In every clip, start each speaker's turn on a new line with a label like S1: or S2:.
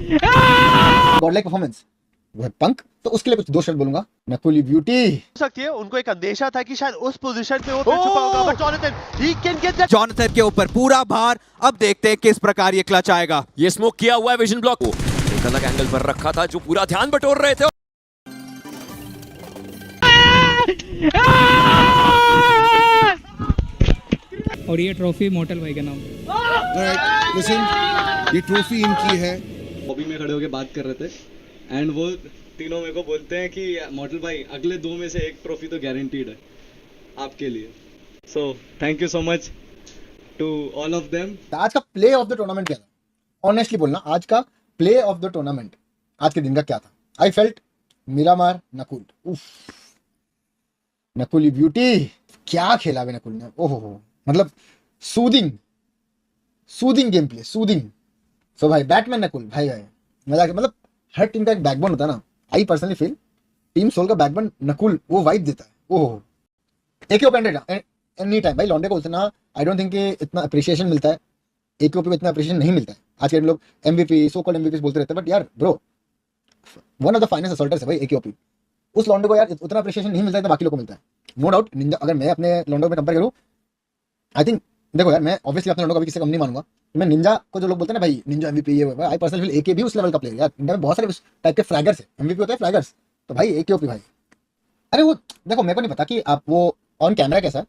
S1: Godlike performance वो है पंक, तो उसके लिए कुछ दो शब्द बोलूंगा। नकुली ब्यूटी
S2: हो सकती है, उनको एक अंदेशा था कि शायद उस पोजीशन पे वो मिल चुका होगा, but Jonathan he can get that.
S3: Jonathan के ऊपर पूरा भार, अब देखते हैं किस प्रकार ये क्लच आएगा।
S4: ये स्मोक किया हुआ है विजन ब्लॉक को, एक अलग एंगल पर रखा था जो पूरा ध्यान बटोर रहे थे।
S5: और ये ट्रॉफी मोटल भाई का नाम।
S6: लिसन, ये ट्रॉफी इनकी है।
S7: लॉबी में खड़े होकर बात कर रहे थे एंड वो तीनों मेरे को बोलते हैं कि मॉडल भाई अगले दो में से एक ट्रॉफी तो गारंटीड है आपके लिए। So thank you so much to all of them.
S1: आज का प्ले ऑफ द टूर्नामेंट क्या था? ऑनेस्टली बोलना, आज का प्ले ऑफ द टूर्नामेंट आज के दिन का क्या था? I felt Miramar Nakul. उफ, नकुली ब्यूटी, क्या खेला है नकुल ने। ओहो, मतलब सूदिंग गेम प्ले, सूदिंग। सो भाई बैटमैन नकुल, भाई मजा। मतलब हर टीम का एक बैकबोन होता है ना। I personally feel team Soul का बैकबोन नकुल वो वाइब देता है। ओहो, एक ही ओपन एनी टाइम भाई। लॉन्डे को उतना आई डोंट थिंक इतना अप्रिशिएशन मिलता है, एक पे इतना अप्रिशिएशन नहीं मिलता है। आज के लोग MVP सो कॉल्ड MVP बोलते रहते हैं, बट यार bro one of the finest assaulters है भाई AKOP। उस लॉन्डे को यार उतना अप्रिशिएशन नहीं मिलता है तो बाकी लोग को मिलता है, नो डाउट। निंजा अगर मैं अपने लॉन्डो में कंपेयर करूँ, आई थिंक देखो यार, मैं ऑब्वियसली अपने लॉन्डो को भी किसी कम नहीं मानूंगा। मैं निंजा को जो लोग बोलते हैं ना भाई निंजा MVP ये है, आई पर्सनली फील AK भी उस लेवल का प्लेयर यार। इंडिया में बहुत सारे टाइप के फ्लैगर्स है, MVP होते हैं फ्लैगर्स, तो भाई AKOP भाई। अरे वो देखो, मेरे को नहीं पता कि आप वो ऑन कैमरा कैसा है,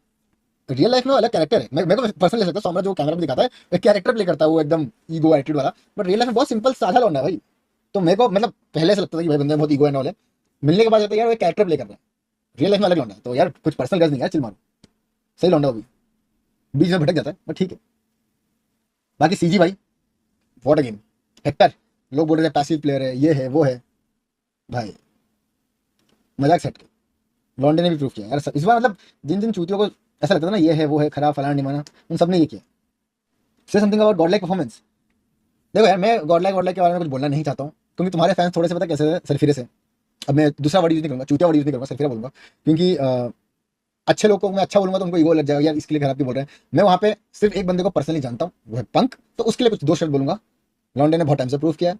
S1: रियल लाइफ में अलग कैरेक्टर है। मेरे को पर्सनली लगता है सौम्य जो कैमरा में दिखाता है एक कैरेक्टर प्ले करता है, वो एकदम ईगो एटीट्यूड वाला, बट रियल लाइफ में बहुत सिंपल साधा लौंडा है भाई। तो मेरे को मतलब पहले से लगता था कि भाई बंदे बहुत ईगो एंड ऑल है, मिलने के बाद लगता है यार वो कैरेक्टर प्ले कर रहा है, रियल लाइफ में अलग लौंडा है। तो यार कुछ पर्सनल गज नहीं यार, चिल मारो, सही लौंडा वो भी बीच में भटक जाता है, बट ठीक है। बाकी CG भाई व्हाट अ गेम। हेक्टर लोग बोल रहे थे पैसिव प्लेयर है, ये है वो है, भाई मजाक सेट के लॉन्डे ने भी प्रूव किया यार इस बार। मतलब जिन जिन चूतियों को ऐसा लगता था ना ये है वो है खराब फलाना निमाना, उन सब ने ये किया। से समथिंग अबाउट गॉडलाइक परफॉर्मेंस। देखो यार, मैं गॉडलाइक के बारे में कुछ बोलना नहीं चाहता हूँ, क्योंकि तुम्हारे फैंस थोड़े से पता कैसे सरफिरे से। अब मैं दूसरा वर्ड यूज नहीं करूँगा, चूतिया वर्ड यूज नहीं करूँगा, सरफिरा बोलूँगा, क्योंकि अच्छे लोग को मैं अच्छा बोलूँगा तो उनको ईगो लग जाएगा यार, इसके लिए खराब क्यों बोल रहे हैं। मैं वहाँ पे सिर्फ एक बंदे को पर्सनली जानता हूँ, वो है पंक, तो उसके लिए कुछ दो शब्द बोलूँगा। लॉन्डे ने बहुत टाइम से प्रूव किया है,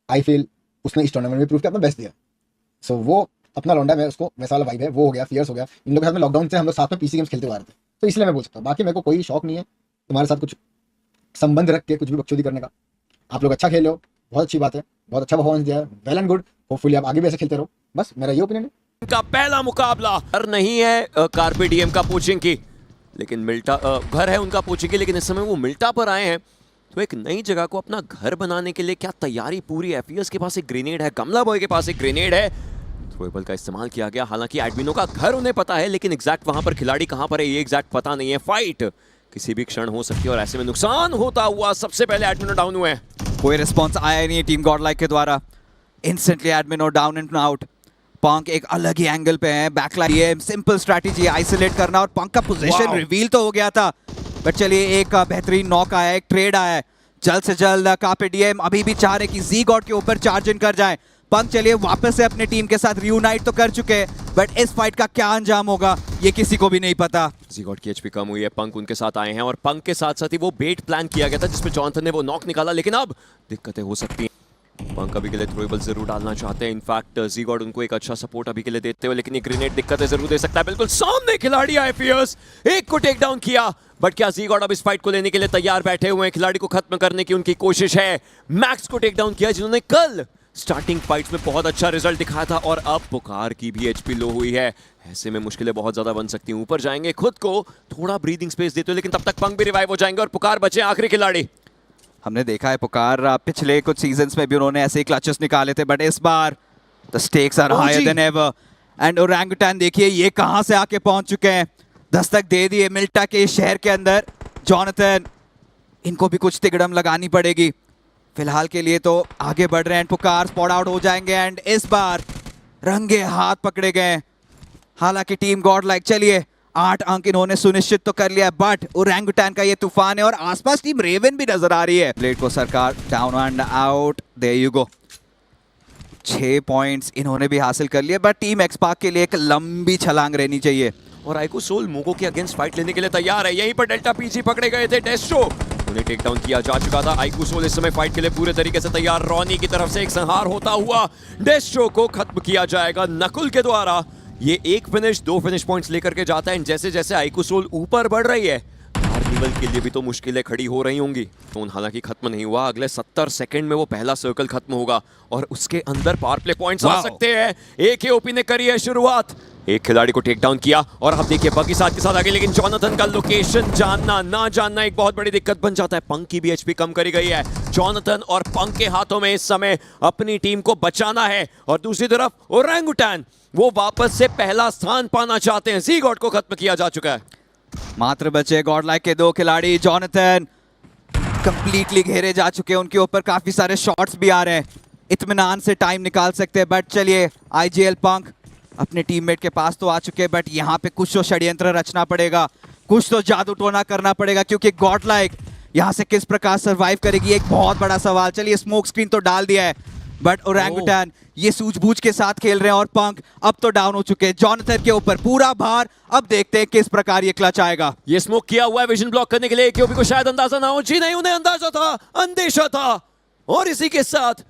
S1: आई फील उसने इस टूर्नामेंट में प्रूव किया, अपना बेस्ट दिया। सो वो अपना लॉन्डा में उसको वैसा वाला वाइब है, वो हो गया, फियर्स हो गया। इन लोगों के साथ में लॉकडाउन से हम लोग साथ में PC गेम्स खेलते हुए आ रहे थे, तो इसलिए मैं बोल सकता हूँ। बाकी मेरे को कोई शौक नहीं है तुम्हारे साथ कुछ संबंध रख के कुछ भी बकचोदी करने का। आप लोग अच्छा खेलो, बहुत अच्छी बात है, बहुत अच्छा परफॉर्मेंस दिया है, वेल एंड गुड। होपफुली आप आगे भी ऐसे खेलते रहो, बस मेरा ये ओपिनियन है।
S4: का पहला मुकाबला और नहीं है कार्पे डीएम का पोचिंग की, लेकिन मिल्टा घर है उनका पोचिंग की, लेकिन इस समय वो मिल्टा पर आए हैं। तो एक नई जगह को अपना घर बनाने के लिए क्या तैयारी पूरी है। FES के पास एक ग्रेनेड है, गमला बॉय के पास एक ग्रेनेड है, थ्रोएबल का इस्तेमाल किया गया। हालांकि एडमिनो का घर उन्हें पता है, लेकिन एग्जैक्ट वहां पर खिलाड़ी कहां पर है ये एग्जैक्ट पता नहीं है। फाइट किसी भी क्षण हो सकती है और ऐसे में नुकसान होता हुआ सबसे पहले एडमिनो डाउन हुए।
S3: कोई रिस्पॉन्स आया नहीं है टीम गॉडलाइक के द्वारा। Instantly Admino down and out. Punk एक अलग ही एंगल पे है, बैकलाइन ये सिंपल स्ट्रैटेजी आइसोलेट करना, और पंक का पोजीशन रिवील तो हो गया था, बट चलिए एक बेहतरीन नॉक आया, एक ट्रेड आया है। जल्द से जल्द कार्पे डीएम अभी भी चाह रहे कि जी गॉड के ऊपर चार्ज इन कर जाए। पंक चलिए वापस से अपने टीम के साथ रियूनाइट तो कर चुके हैं, बट इस फाइट का क्या अंजाम होगा ये किसी को भी नहीं पता।
S4: ज़ीगॉड की HP कम हुई है, पंक उनके साथ आए हैं, और पंक के साथ साथ ही वो बेट प्लान किया गया था जिसमें जॉनथन ने वो नॉक निकाला, लेकिन अब दिक्कतें हो सकती हैं। पंक अभी के लिए थ्रोएबल जरूर डालना चाहते हैं, इनफैक्ट ज़ीगॉड उनको एक अच्छा सपोर्ट अभी के लिए देते हुए, लेकिन ये ग्रेनेड दिक्कतें जरूर दे सकता है। बिल्कुल सामने खिलाड़ी आए FES, एक को टेक डाउन किया, बट क्या ज़ीगॉड अब इस फाइट को लेने के लिए तैयार बैठे हुए हैं। खिलाड़ी को खत्म करने की उनकी कोशिश है। मैक्स को टेक डाउन किया जिन्होंने कल स्टार्टिंग फाइट्स में बहुत अच्छा रिजल्ट दिखाया था, और अब पुकार की भी HP लो हुई है। ऐसे में मुश्किलें बहुत ज्यादा बन सकती हैं। ऊपर जाएंगे, खुद को थोड़ा ब्रीदिंग स्पेस देते हो, लेकिन तब तक पंक भी रिवाइव हो जाएंगे और पुकार बचे आखिरी खिलाड़ी।
S3: हमने देखा है पुकार पिछले कुछ सीजन्स में भी उन्होंने ऐसे ही क्लचेस निकाले थे, बट इस बार the stakes are higher than ever. And Orangutan देखिए ये कहां से आके पहुंच चुके हैं, दस्तक दे दिए मिल्टा के शहर के अंदर। जॉनथन, इनको भी कुछ तिगड़म लगानी पड़ेगी। फिलहाल के लिए तो आगे बढ़ रहे हैं, पुकार स्पॉट आउट हो जाएंगे, एंड इस बार रंगे हाथ पकड़े गए। हालांकि टीम गॉडलाइक चलिए 8 अंक इन्होंने सुनिश्चित तो कर लिया, बट ओरंगुटैन का ये तूफान है और आसपास टीम रेवन भी नजर आ रही है। ब्लेड को Sarkar down and out, there you go. 6 points इन्होंने भी हासिल कर लिए, बट टीम एक्सपार्क के लिए एक लंबी छलांग रहनी चाहिए।
S4: और आइको सोल मोगो के अगेंस्ट फाइट लेने के लिए तैयार है। यहीं पर डेल्टा पीजी पकड़े गए थे डेस्ट्रो, उन्हें टेक डाउन किया जा चुका था। आइको सोल इस समय फाइट के लिए पूरे तरीके से तैयार। रॉनी की तरफ से एक संहार होता हुआ डेस्ट्रो को खत्म किया जाएगा नकुल के द्वारा। ये एक फिनिश 2 फिनिश पॉइंट्स लेकर के जाता है। जैसे जैसे आइको सोल ऊपर बढ़ रही है, कार्निवल के लिए भी तो मुश्किलें खड़ी हो रही होंगी। तो हालांकि खत्म नहीं हुआ, अगले 70 सेकंड में वो पहला सर्कल खत्म होगा और उसके अंदर पावर प्ले पॉइंट्स आ सकते हैं। एकेओपी ने करी है शुरुआत, एक खिलाड़ी को टेक डाउन किया और अब देखिए बकी साथ के साथ आगे, लेकिन जॉनथन का लोकेशन जानना ना जानना एक बहुत बड़ी दिक्कत बन जाता है। पंक की भी एचपी कम करी गई है। जॉनथन और पंक के हाथों में इस समय अपनी टीम को बचाना है और दूसरी तरफ ओरंगुटैन वो वापस से पहला स्थान पाना चाहते हैं। जी गॉड को खत्म किया जा चुका है।
S3: मात्र बचे गॉड लाइक के 2 खिलाड़ी। जॉनथन कंप्लीटली घेरे जा चुके हैं, उनके ऊपर काफी सारे शॉट्स भी आ रहे हैं, इत्मीनान से टाइम निकाल सकते हैं। बट चलिए, आईजीएल पंक अपने टीममेट के पास तो आ चुके हैं, बट यहाँ पे कुछ तो षड्यंत्र रचना पड़ेगा, कुछ तो जादू टोना करना पड़ेगा, क्योंकि गॉड लाइक यहाँ से किस प्रकार सरवाइव करेगी एक बहुत बड़ा सवाल। चलिए, स्मोक स्क्रीन तो डाल दिया है, बट ओरंगुटैन ये सूझबूझ के साथ खेल रहे हैं और पंक अब तो डाउन हो चुके हैं। जॉनथन के ऊपर पूरा भार, अब देखते हैं किस प्रकार ये क्लच आएगा।
S4: ये स्मोक किया हुआ है विजन ब्लॉक करने के लिए, क्योंकि को शायद अंदाजा ना हो। जी नहीं, उन्हें अंदाजा था, अंदेशा था। और इसी के साथ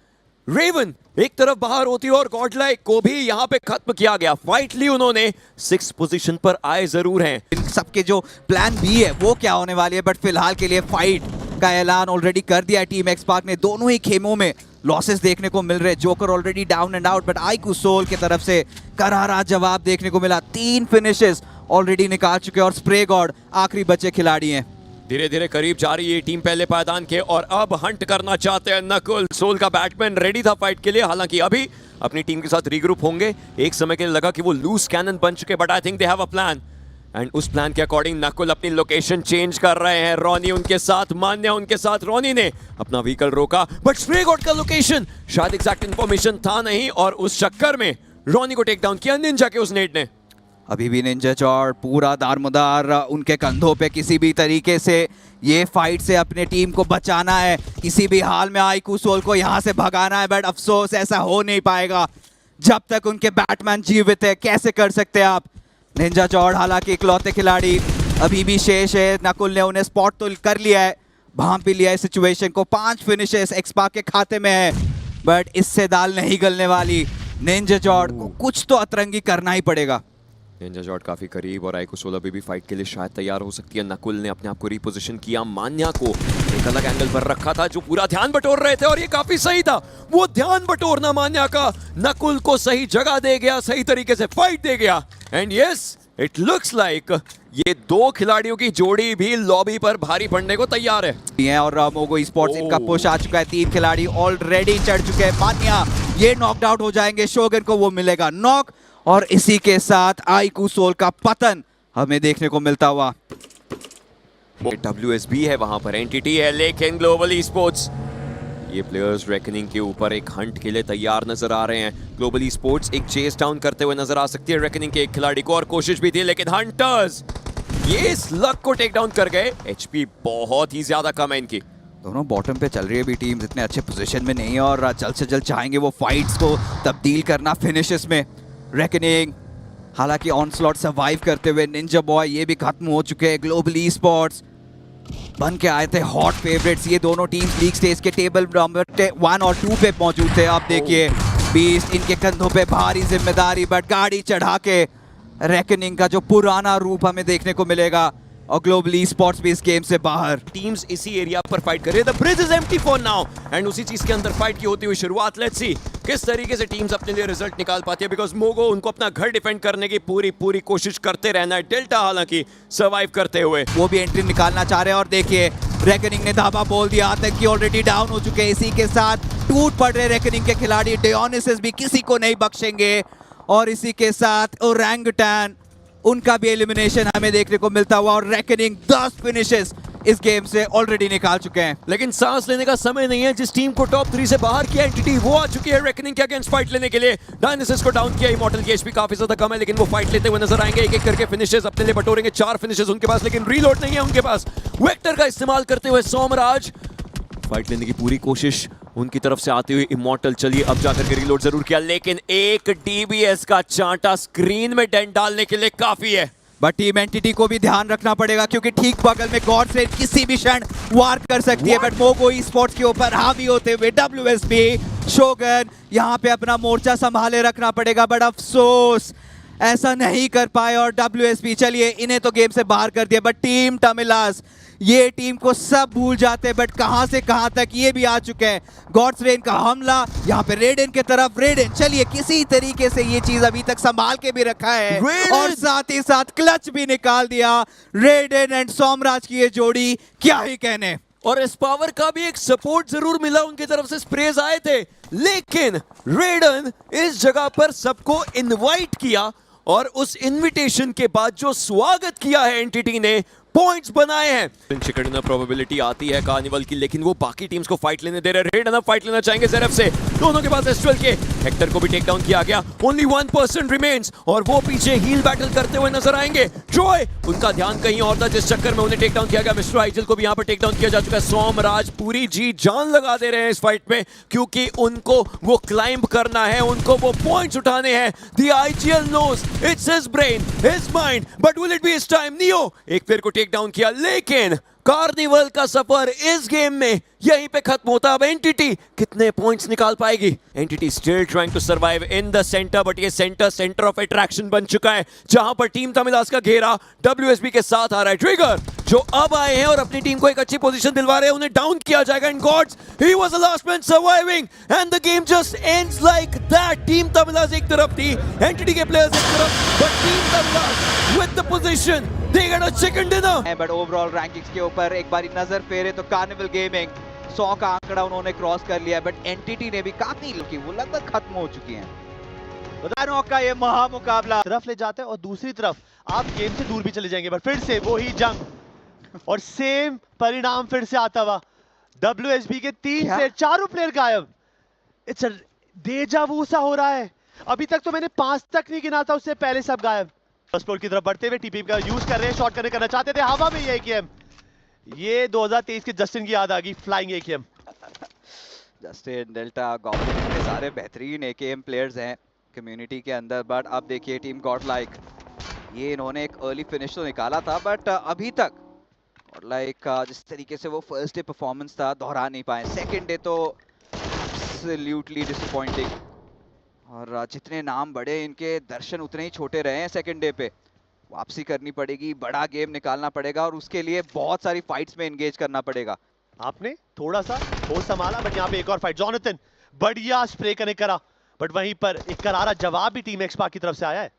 S4: रेवन एक तरफ बाहर होती है और गॉडलाइक को भी यहाँ पे खत्म किया गया। फाइट ली उन्होंने, 6 पोजीशन पर आए जरूर हैं।
S3: इन सबके जो प्लान बी है वो क्या होने वाली है, बट फिलहाल के लिए फाइट का ऐलान ऑलरेडी कर दिया है टीम एक्सपार्क ने। दोनों ही खेमों में लॉसेस देखने को मिल रहे। Joker already down and out, but iQOO Soul की तरफ से करारा जवाब देखने को मिला। 3 फिनिशेस ऑलरेडी निकाल चुके हैं और स्प्रे गॉड आखिरी बचे खिलाड़ी हैं।
S4: धीरे धीरे करीब जा रही है टीम पहले पायदान के और अब हंट करना चाहते हैं नकुल। सोल का बैटमैन रेडी था फाइट के लिए, हालांकि अभी अपनी टीम के साथ रीग्रुप होंगे। एक समय के लिए लगा कि वो लूज कैनन बन चुके, but I think they have a plan and उस प्लान के अकॉर्डिंग नकुल अपनी लोकेशन चेंज कर रहे हैं। रॉनी उनके साथ, मान्या उनके साथ। रॉनी ने अपना व्हीकल रोका, बट स्प्रे गॉड का लोकेशन शायद एग्जैक्ट इंफॉर्मेशन था नहीं और उस चक्कर में रॉनी को टेक डाउन किया निंजा के उस नेट ने।
S3: अभी भी निंजा चौड़ पूरा दारमुदार उनके कंधों पे, किसी भी तरीके से ये फाइट से अपने टीम को बचाना है, किसी भी हाल में आइको सोल को यहाँ से भगाना है। बट अफसोस ऐसा हो नहीं पाएगा जब तक उनके बैटमैन जीवित है। कैसे कर सकते हैं आप? निंजा चौड़ हालांकि इकलौते खिलाड़ी अभी भी शेष है। नकुल ने उन्हें स्पॉट तो कर लिया है, भांप भी लिया है सिचुएशन को। 5 फिनिशेस एक्सपार्क के खाते में है, बट इससे दाल नहीं गलने वाली। निंजा चौड़ को कुछ तो अतरंगी करना ही पड़ेगा।
S4: निंजा जॉट काफी करीब और आइको सोल अभी भी फाइट के लिए शायद तैयार हो सकती है। नकुल ने अपने आप को रिपोजिशन किया, मान्या को एक अलग एंगल पर रखा था जो पूरा ध्यान बटोर रहे थे और ये काफी सही था। वो ध्यान बटोरना मान्या का नकुल को सही जगह दे गया, सही तरीके से फाइट दे गया। And yes, it looks like ये 2 खिलाड़ियों की जोड़ी भी लॉबी पर भारी पड़ने को तैयार है।
S3: और मोगो स्पोर्ट्स इनका पुश आ चुका है। 3 खिलाड़ी ऑलरेडी चढ़ चुके हैं। मान्या ये नॉकड आउट हो जाएंगे, शोगन को वो मिलेगा नॉक और इसी के साथ आइको सोल का पतन हमें देखने को मिलता हुआ।
S4: WSB है वहां पर, एंटिटी है, लेकिन ग्लोबल स्पोर्ट्स ये प्लेयर्स रेकनिंग के ऊपर एक हंट के लिए तैयार नजर आ रहे हैं। ग्लोबल स्पोर्ट्स एक चेस डाउन करते हुए नजर आ सकती है रेकनिंग के एक खिलाड़ी को, और कोशिश भी थी, लेकिन हंटर्स ये स्लग को टेक डाउन कर गए। एचपी बहुत ही ज्यादा कम है इनकी।
S3: दोनों बॉटम पे चल रही है भी टीम, इतने अच्छे पोजीशन में नहीं है और जल्द से जल्द चाहेंगे वो फाइट्स को तब्दील करना फिनिशेस में। रेकनिंग हालांकि ऑनस्लॉट सर्वाइव करते हुए, निंजा बॉय ये भी खत्म हो चुके हैं। ग्लोबल स्पोर्ट्स बन के आए थे हॉट फेवरेट्स। ये दोनों टीम लीग स्टेज के टेबल नंबर 1 और 2 पे मौजूद थे। अब देखिए बीस्ट इनके कंधों पे भारी जिम्मेदारी, बट गाड़ी चढ़ा के रेकनिंग का जो पुराना रूप हमें देखने को मिलेगा और ग्लोबल स्पोर्ट्स भी इस गेम से बाहर।
S4: टीम्स इसी एरिया पर फाइट कर रही है। The bridge is empty for now and उसी चीज के अंदर फाइट की होती हुई शुरुआत। लेट्स सी किस तरीके से टीम्स अपने लिए रिजल्ट निकाल पाती है, बिकॉज मोगो उनको अपना घर डिफेंड करने की पूरी कोशिश करते रहना है। डेल्टा हालांकि सर्वाइव करते हुए
S3: वो भी एंट्री निकालना चाह रहे हैं और देखिए रेकनिंग ने धावा बोल दिया। आतंकी ऑलरेडी डाउन हो चुके हैं। इसी के साथ टूट पड़ रहे रेकनिंग के खिलाड़ी। डियोनिसिस भी किसी को नहीं बख्शेंगे और इसी के साथ ओरंगुटैन उनका भी एलिमिनेशन हमें देखने को मिलता हुआ और रेकनिंग 10 फिनिशेस इस गेम से ऑलरेडी निकाल चुके हैं।
S4: लेकिन सांस लेने का समय नहीं है। जिस टीम को टॉप 3 से बाहर किया एंटिटी, वो आ चुकी है रेकनिंग के अगेंस्ट फाइट लेने के लिए। डायनासिस को डाउन किया, इमॉर्टल की एचपी काफी ज्यादा कम है, लेकिन वो फाइट लेते हुए नजर आएंगे। एक एक करके फिनिशेस अपने लिए बटोरेंगे। 4 फिनिशेस उनके पास, लेकिन रीलोड नहीं है उनके पास। वेक्टर का इस्तेमाल करते हुए सोमराज फाइट लेने की पूरी कोशिश उनकी तरफ से आती हुई। इमॉर्टल चलिए अब जाकर के रीलोड जरूर किया, लेकिन एक डीबीएस का चांटा स्क्रीन में डेंट डालने के लिए काफी है।
S3: बट टीम एंटिटी को भी ध्यान रखना पड़ेगा क्योंकि ठीक बगल में गॉड्स रेन किसी भी क्षण वार कर सकती है। बट मोगो ई स्पोर्ट्स के ऊपर हावी होते हुए WSB शोगन यहाँ पे अपना मोर्चा संभाले रखना पड़ेगा। बट अफसोस ऐसा नहीं कर पाए और WSB चलिए इन्हें तो गेम से बाहर कर दिया। बट टीम तमिलास ये टीम को सब भूल जाते हैं। बट कहां से कहां तक ये भी आ चुके हैं। गॉड्स रेन का हमला यहाँ पे रेडन के तरफ। रेडन चलिए किसी तरीके से ये चीज अभी तक संभाल के भी रखा है और साथ ही साथ क्लच भी निकाल दिया। रेडन एंड सोमराज की ये जोड़ी क्या ही कहने।
S4: और इस पावर का भी एक सपोर्ट जरूर मिला, उनकी तरफ से स्प्रेज आए थे, लेकिन रेडन इस जगह पर सबको इनवाइट किया और उस इनविटेशन के बाद जो स्वागत किया है एंटिटी ने, पॉइंट्स बनाए हैं। चिकन प्रोबेबिलिटी आती है कार्निवल की, लेकिन वो बाकी टीम्स को फाइट लेने दे रहे हैं। रेडन अब फाइट लेना चाहेंगे ज़ेरफ से। दोनों के पास एस्ट्रल के हेक्टर को भी टेक डाउन किया गया। ओनली 1% रिमेन्स और वो पीछे हील बैटल करते हुए नजर आएंगे। ट्रॉय उनका ध्यान कहीं और था जिस चक्कर में उन्हें टेक डाउन किया गया। मिस्टर आइजल को भी यहाँ पर टेक डाउन किया जा चुका है। सोमराज पूरी जी जान लगा दे रहे हैं इस फाइट में क्योंकि उनको वो क्लाइंब करना है, उनको वो पॉइंट्स उठाने हैं। The IGL knows it's his brain, his mind, but will it be his time? Neo एक प्लेयर को टेक डाउन किया, लेकिन कार्निवल का सफर इस गेम में यहीं पे खत्म होता। अब एंटिटी कितने पॉइंट्स निकाल पाएगी? Entity still trying to survive in the centre, but ये सेंटर ऑफ अट्रैक्शन बन चुका है जहां पर टीम तमिलास का घेरा WSB के साथ आ रहा है। ट्रिगर जो अब आए हैं और अपनी टीम को एक अच्छी पोजीशन दिलवा रहे हैं, उन्हें डाउन किया जाएगा। And Gods he was the last man surviving and the game just ends like that. Team Tamilas एक तरफ थी, एंटिटी के प्लेयर्स एक तरफ, but team Tamilas with the position they get a chicken dinner.
S3: But overall rankings के ऊपर एक बारी नजर फेरे तो कार्निवल गेमिंग 100 का आंकड़ा उन्होंने क्रॉस कर लिया। बट एंटिटी ने भी काफी लुकी, वो लगभग खत्म हो चुकी हैं। दोनों का ये महा मुकाबला
S2: तरफ ले जाते हैं और दूसरी तरफ आप गेम से दूर भी चले जाएंगे। बट फिर से वही जंग और सेम परिणाम फिर से आता हुआ। WSB के 3 से 4 प्लेयर गायब। इट्स डेजा वू सा हो रहा है। अभी तक तो मैंने 5 तक नहीं गिना था, उससे पहले सब गायब। फर्स्ट फ्लोर की तरफ बढ़ते हुए टीपी का यूज कर रहे हैं, शॉट करना चाहते थे हवा में। ये AKM, ये 2023 के जस्टिन की याद आ गई, flying AKM।
S3: Justin, delta, goblin इतने सारे बेहतरीन AKM प्लेयर्स हैं कम्युनिटी के अंदर। बट अब देखिए टीम गॉडलाइक, ये इन्होंने एक अर्ली फिनिश तो निकाला था, बट अभी तक गॉडलाइक जिस तरीके से वो फर्स्ट डे परफॉर्मेंस था दोहरा नहीं पाए। सेकंड डे तो एब्सोल्युटली डिसअपॉइंटिंग और जितने नाम बड़े इनके दर्शन उतने ही छोटे रहे हैं। सेकंड डे पे वापसी करनी पड़ेगी, बड़ा गेम निकालना पड़ेगा और उसके लिए बहुत सारी फाइट्स में एंगेज करना पड़ेगा।
S2: आपने थोड़ा सा होश संभाला, बट यहाँ पे एक और फाइट। जॉनथन बढ़िया स्प्रे कनेक्ट करा, बट वहीं पर एक करारा जवाब भी टीम एक्सपार्क की तरफ से आया है।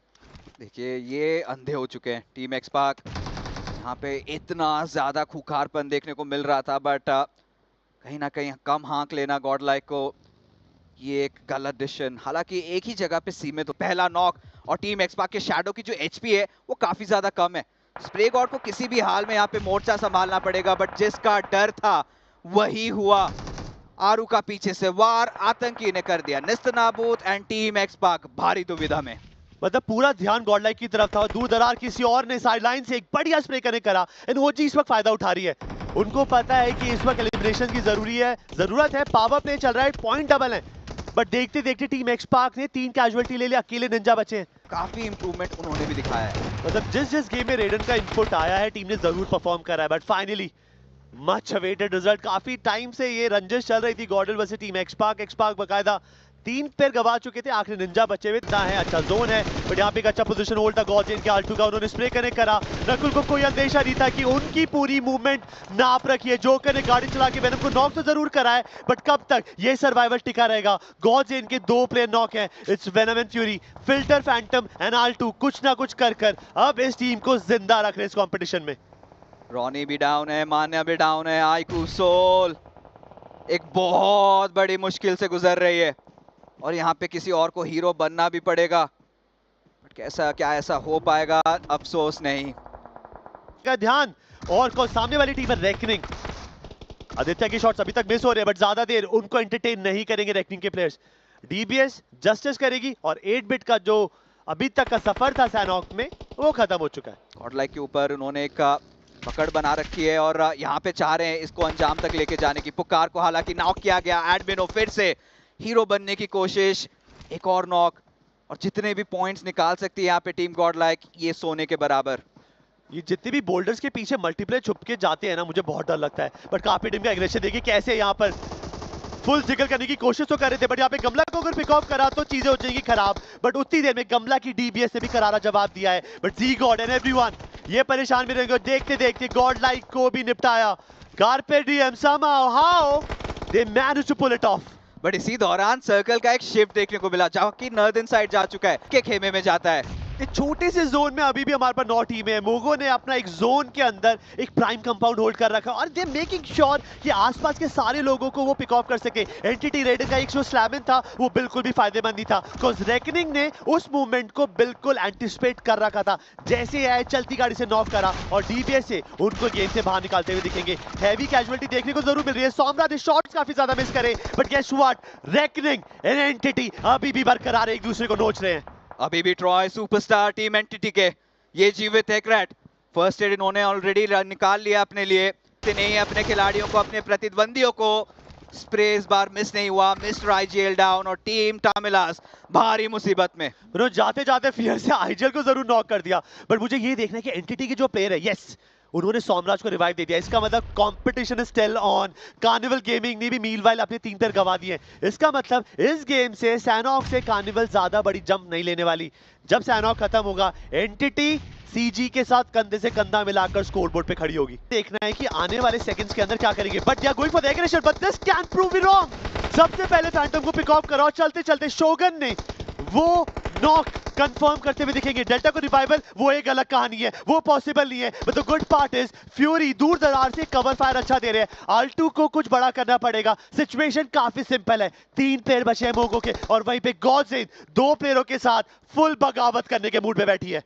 S3: देखिए ये अंधे हो चुके हैं टीम एक्सपार्क। यहाँ पे इतना ज्यादा खूंखारपन देखने को मिल रहा था, बट कहीं ना कहीं कम हाँक लेना गॉडलाइक को ये एक गलत डिसीजन। हालांकि एक ही जगह पे सीमित, तो पहला नॉक और टीम एक्सपार्क के शैडो की जो HP है वो काफी ज्यादा कम है। स्प्रे गॉड को किसी भी हाल में यहाँ पे मोर्चा संभालना पड़ेगा, बट जिसका डर था वही हुआ। आरू का पीछे से वार आतंकी ने कर दिया निस्तनाबूद एंड टीम एक्सपार्क भारी दुविधा में।
S2: मतलब पूरा ध्यान गॉडलाइक की तरफ था और दूर दरार किसी और ने साइडलाइन से एक बढ़िया स्प्रे कनेक्ट करा। एंड OG इस वक्त फायदा उठा रही है। उनको पता है कि इस वक्त एलिमिनेशन की जरूरत है। पावर प्ले चल रहा है, पॉइंट डबल है, बट देखते देखते टीम एक्सपार्क ने 3 कैजुअलिटी ले लिया, अकेले निंजा बचे हैं।
S3: काफी इंप्रूवमेंट उन्होंने भी दिखाया है।
S2: मतलब जिस गेम में रेडन का इनपुट आया है टीम ने जरूर परफॉर्म करा है। But finally much awaited result. काफी टाइम से ये रंजिश चल रही थी गॉडल वर्सेस टीम एक्सपार्क। एक्सपार्क बकायदा 3 पैर गवा चुके थे, आखिरी निंजा बचे हुए है। अच्छा जोन है, बट यहाँ पे एक अच्छा पोजीशन होल्ड था गॉर्जियन के आल्टू का। उन्होंने स्प्रे कनेक्ट करा। नकुल को कोई अंदेशा नहीं था कि उनकी पूरी मूवमेंट नाप रखी है। जोकर ने गाड़ी चला के वेनम को नॉक तो जरूर करा है, बट कब तक ये सर्वाइवल टिका रहेगा? गॉर्जियन के 2 प्लेयर नॉक है। It's Venom and Fury, Filter, Phantom and आल्टू कुछ ना कुछ कर अब इस टीम को जिंदा रख रहे इस कॉम्पिटिशन में।
S3: रॉनी भी डाउन है, मान्या भी डाउन है। आईकू सोल एक बहुत बड़ी मुश्किल से गुजर रही है और यहाँ पे किसी और को हीरो बनना भी पड़ेगा, बट कैसा क्या ऐसा हो पाएगा? अफसोस नहीं।
S2: का ध्यान और को सामने वाली टीम है रेकनिंग। आदित्य की शॉट्स अभी तक मिस हो रहे हैं, बट ज्यादा देर उनको एंटरटेन नहीं करेंगे रेकनिंग के प्लेयर्स। DBS जस्टिस करेगी और 8 बिट का जो अभी तक का सफर था सैनॉक में वो खत्म हो चुका है।
S3: गॉडलाइक के ऊपर उन्होंने एक पकड़ बना रखी है और यहाँ पे चाह रहे हैं इसको अंजाम तक लेके जाने की। पुकार को हालांकि नॉक किया गया। एडमिनो फिर से हीरो बनने की कोशिश, एक और नॉक और जितने भी पॉइंट्स निकाल सकती है यहाँ पे टीम गॉडलाइक, ये सोने के बराबर।
S2: ये जितने भी बोल्डर्स के पीछे मल्टीप्लेयर छुप के जाते हैं ना, मुझे बहुत डर लगता है। बट काफी टीम का एग्रेशन देखिए कैसे यहाँ पर फुल जिगल करने की कोशिश तो कर रहे थे, बट यहाँ पे गमला को अगर पिक ऑफ करा तो चीजें हो जाएंगी खराब। बट उतनी देर में गमला की डीबीएस ने भी करारा जवाब दिया है। But G God and everyone ये परेशान भी रहेंगे। देखते देखते गॉड लाइक को भी निपटाया। Carpe DM somehow how they managed to pull it off।
S3: But इसी दौरान सर्कल का एक शिफ्ट देखने को मिला, जहाँ की नॉर्दर्न साइड जा चुका है, के खेमे में जाता है।
S2: एक छोटे से जोन में अभी भी हमारे पास 9 टीमें हैं। मोगो ने अपना एक जोन के अंदर एक प्राइम कंपाउंड होल्ड कर रखा और दे मेकिंग श्योर कि आसपास के सारे लोगों को वो पिक ऑफ कर सके। एंटिटी रेडर का एक जो स्लैमन था वो बिल्कुल भी फायदेमंद नहीं था, बिकॉज रेकनिंग ने उस मूवमेंट को बिल्कुल एंटिसिपेट कर रखा था। जैसे ही आए चलती गाड़ी से नॉक करा और डीबीएस से उनको गेम से बाहर निकालते हुए दिखेंगे। हैवी कैजुअलिटी देखने को जरूर मिल रही है। सोमरा ने शॉट्स काफी ज्यादा मिस करे, but guess what, Reckoning and Entity अभी भी बरकरार एक दूसरे को नोच रहे हैं।
S3: अभी भी ट्रॉय सुपरस्टार टीम एंटिटी के ये जीवित है। क्रैट फर्स्ट एड इन्होंने ऑलरेडी निकाल लिया अपने लिए। नहीं अपने खिलाड़ियों को, अपने प्रतिद्वंदियों को स्प्रे इस बार मिस नहीं हुआ। मिस्टर आईजीएल डाउन और टीम टामिलास भारी मुसीबत में।
S2: उन्होंने जाते जाते फियर से आईजीएल को जरूर नॉक कर दिया। बट मुझे ये देखना है कि एंटिटी के जो प्लेयर है, यस उन्होंने सोमराज को रिवाइव दे दिया। इसका मतलब competition is still on. Carnival gaming ने भी मीनवाइल अपने 3 पैर गवा दिए। इसका मतलब इस गेम से सैनॉक से कार्निवल ज्यादा बड़ी जंप नहीं लेने वाली। जब सैनॉक खत्म होगा एंटिटी सीजी के साथ कंधे से कंधा मिलाकर स्कोरबोर्ड पे खड़ी होगी। देखना है कि आने वाले सेकंड्स के अंदर क्या करेंगे। But they are going for the aggression, but this can prove me wrong. सबसे पहले फैंटम को पिक ऑफ करा और चलते चलते शोगन ने वो नॉक कंफर्म करते हुए दिखेंगे। डेल्टा को रिवाइवल वो एक अलग कहानी है, वो पॉसिबल नहीं है। But the good part is fury दूर दरार से कवर फायर अच्छा दे रहे हैं। आल्टू को कुछ बड़ा करना पड़ेगा। सिचुएशन काफी सिंपल है। 3 प्लेयर बचे हैं मोगो के और वहीं पे गॉडजेन 2 प्लेयरों के साथ फुल बगावत करने के मूड पे बैठी है।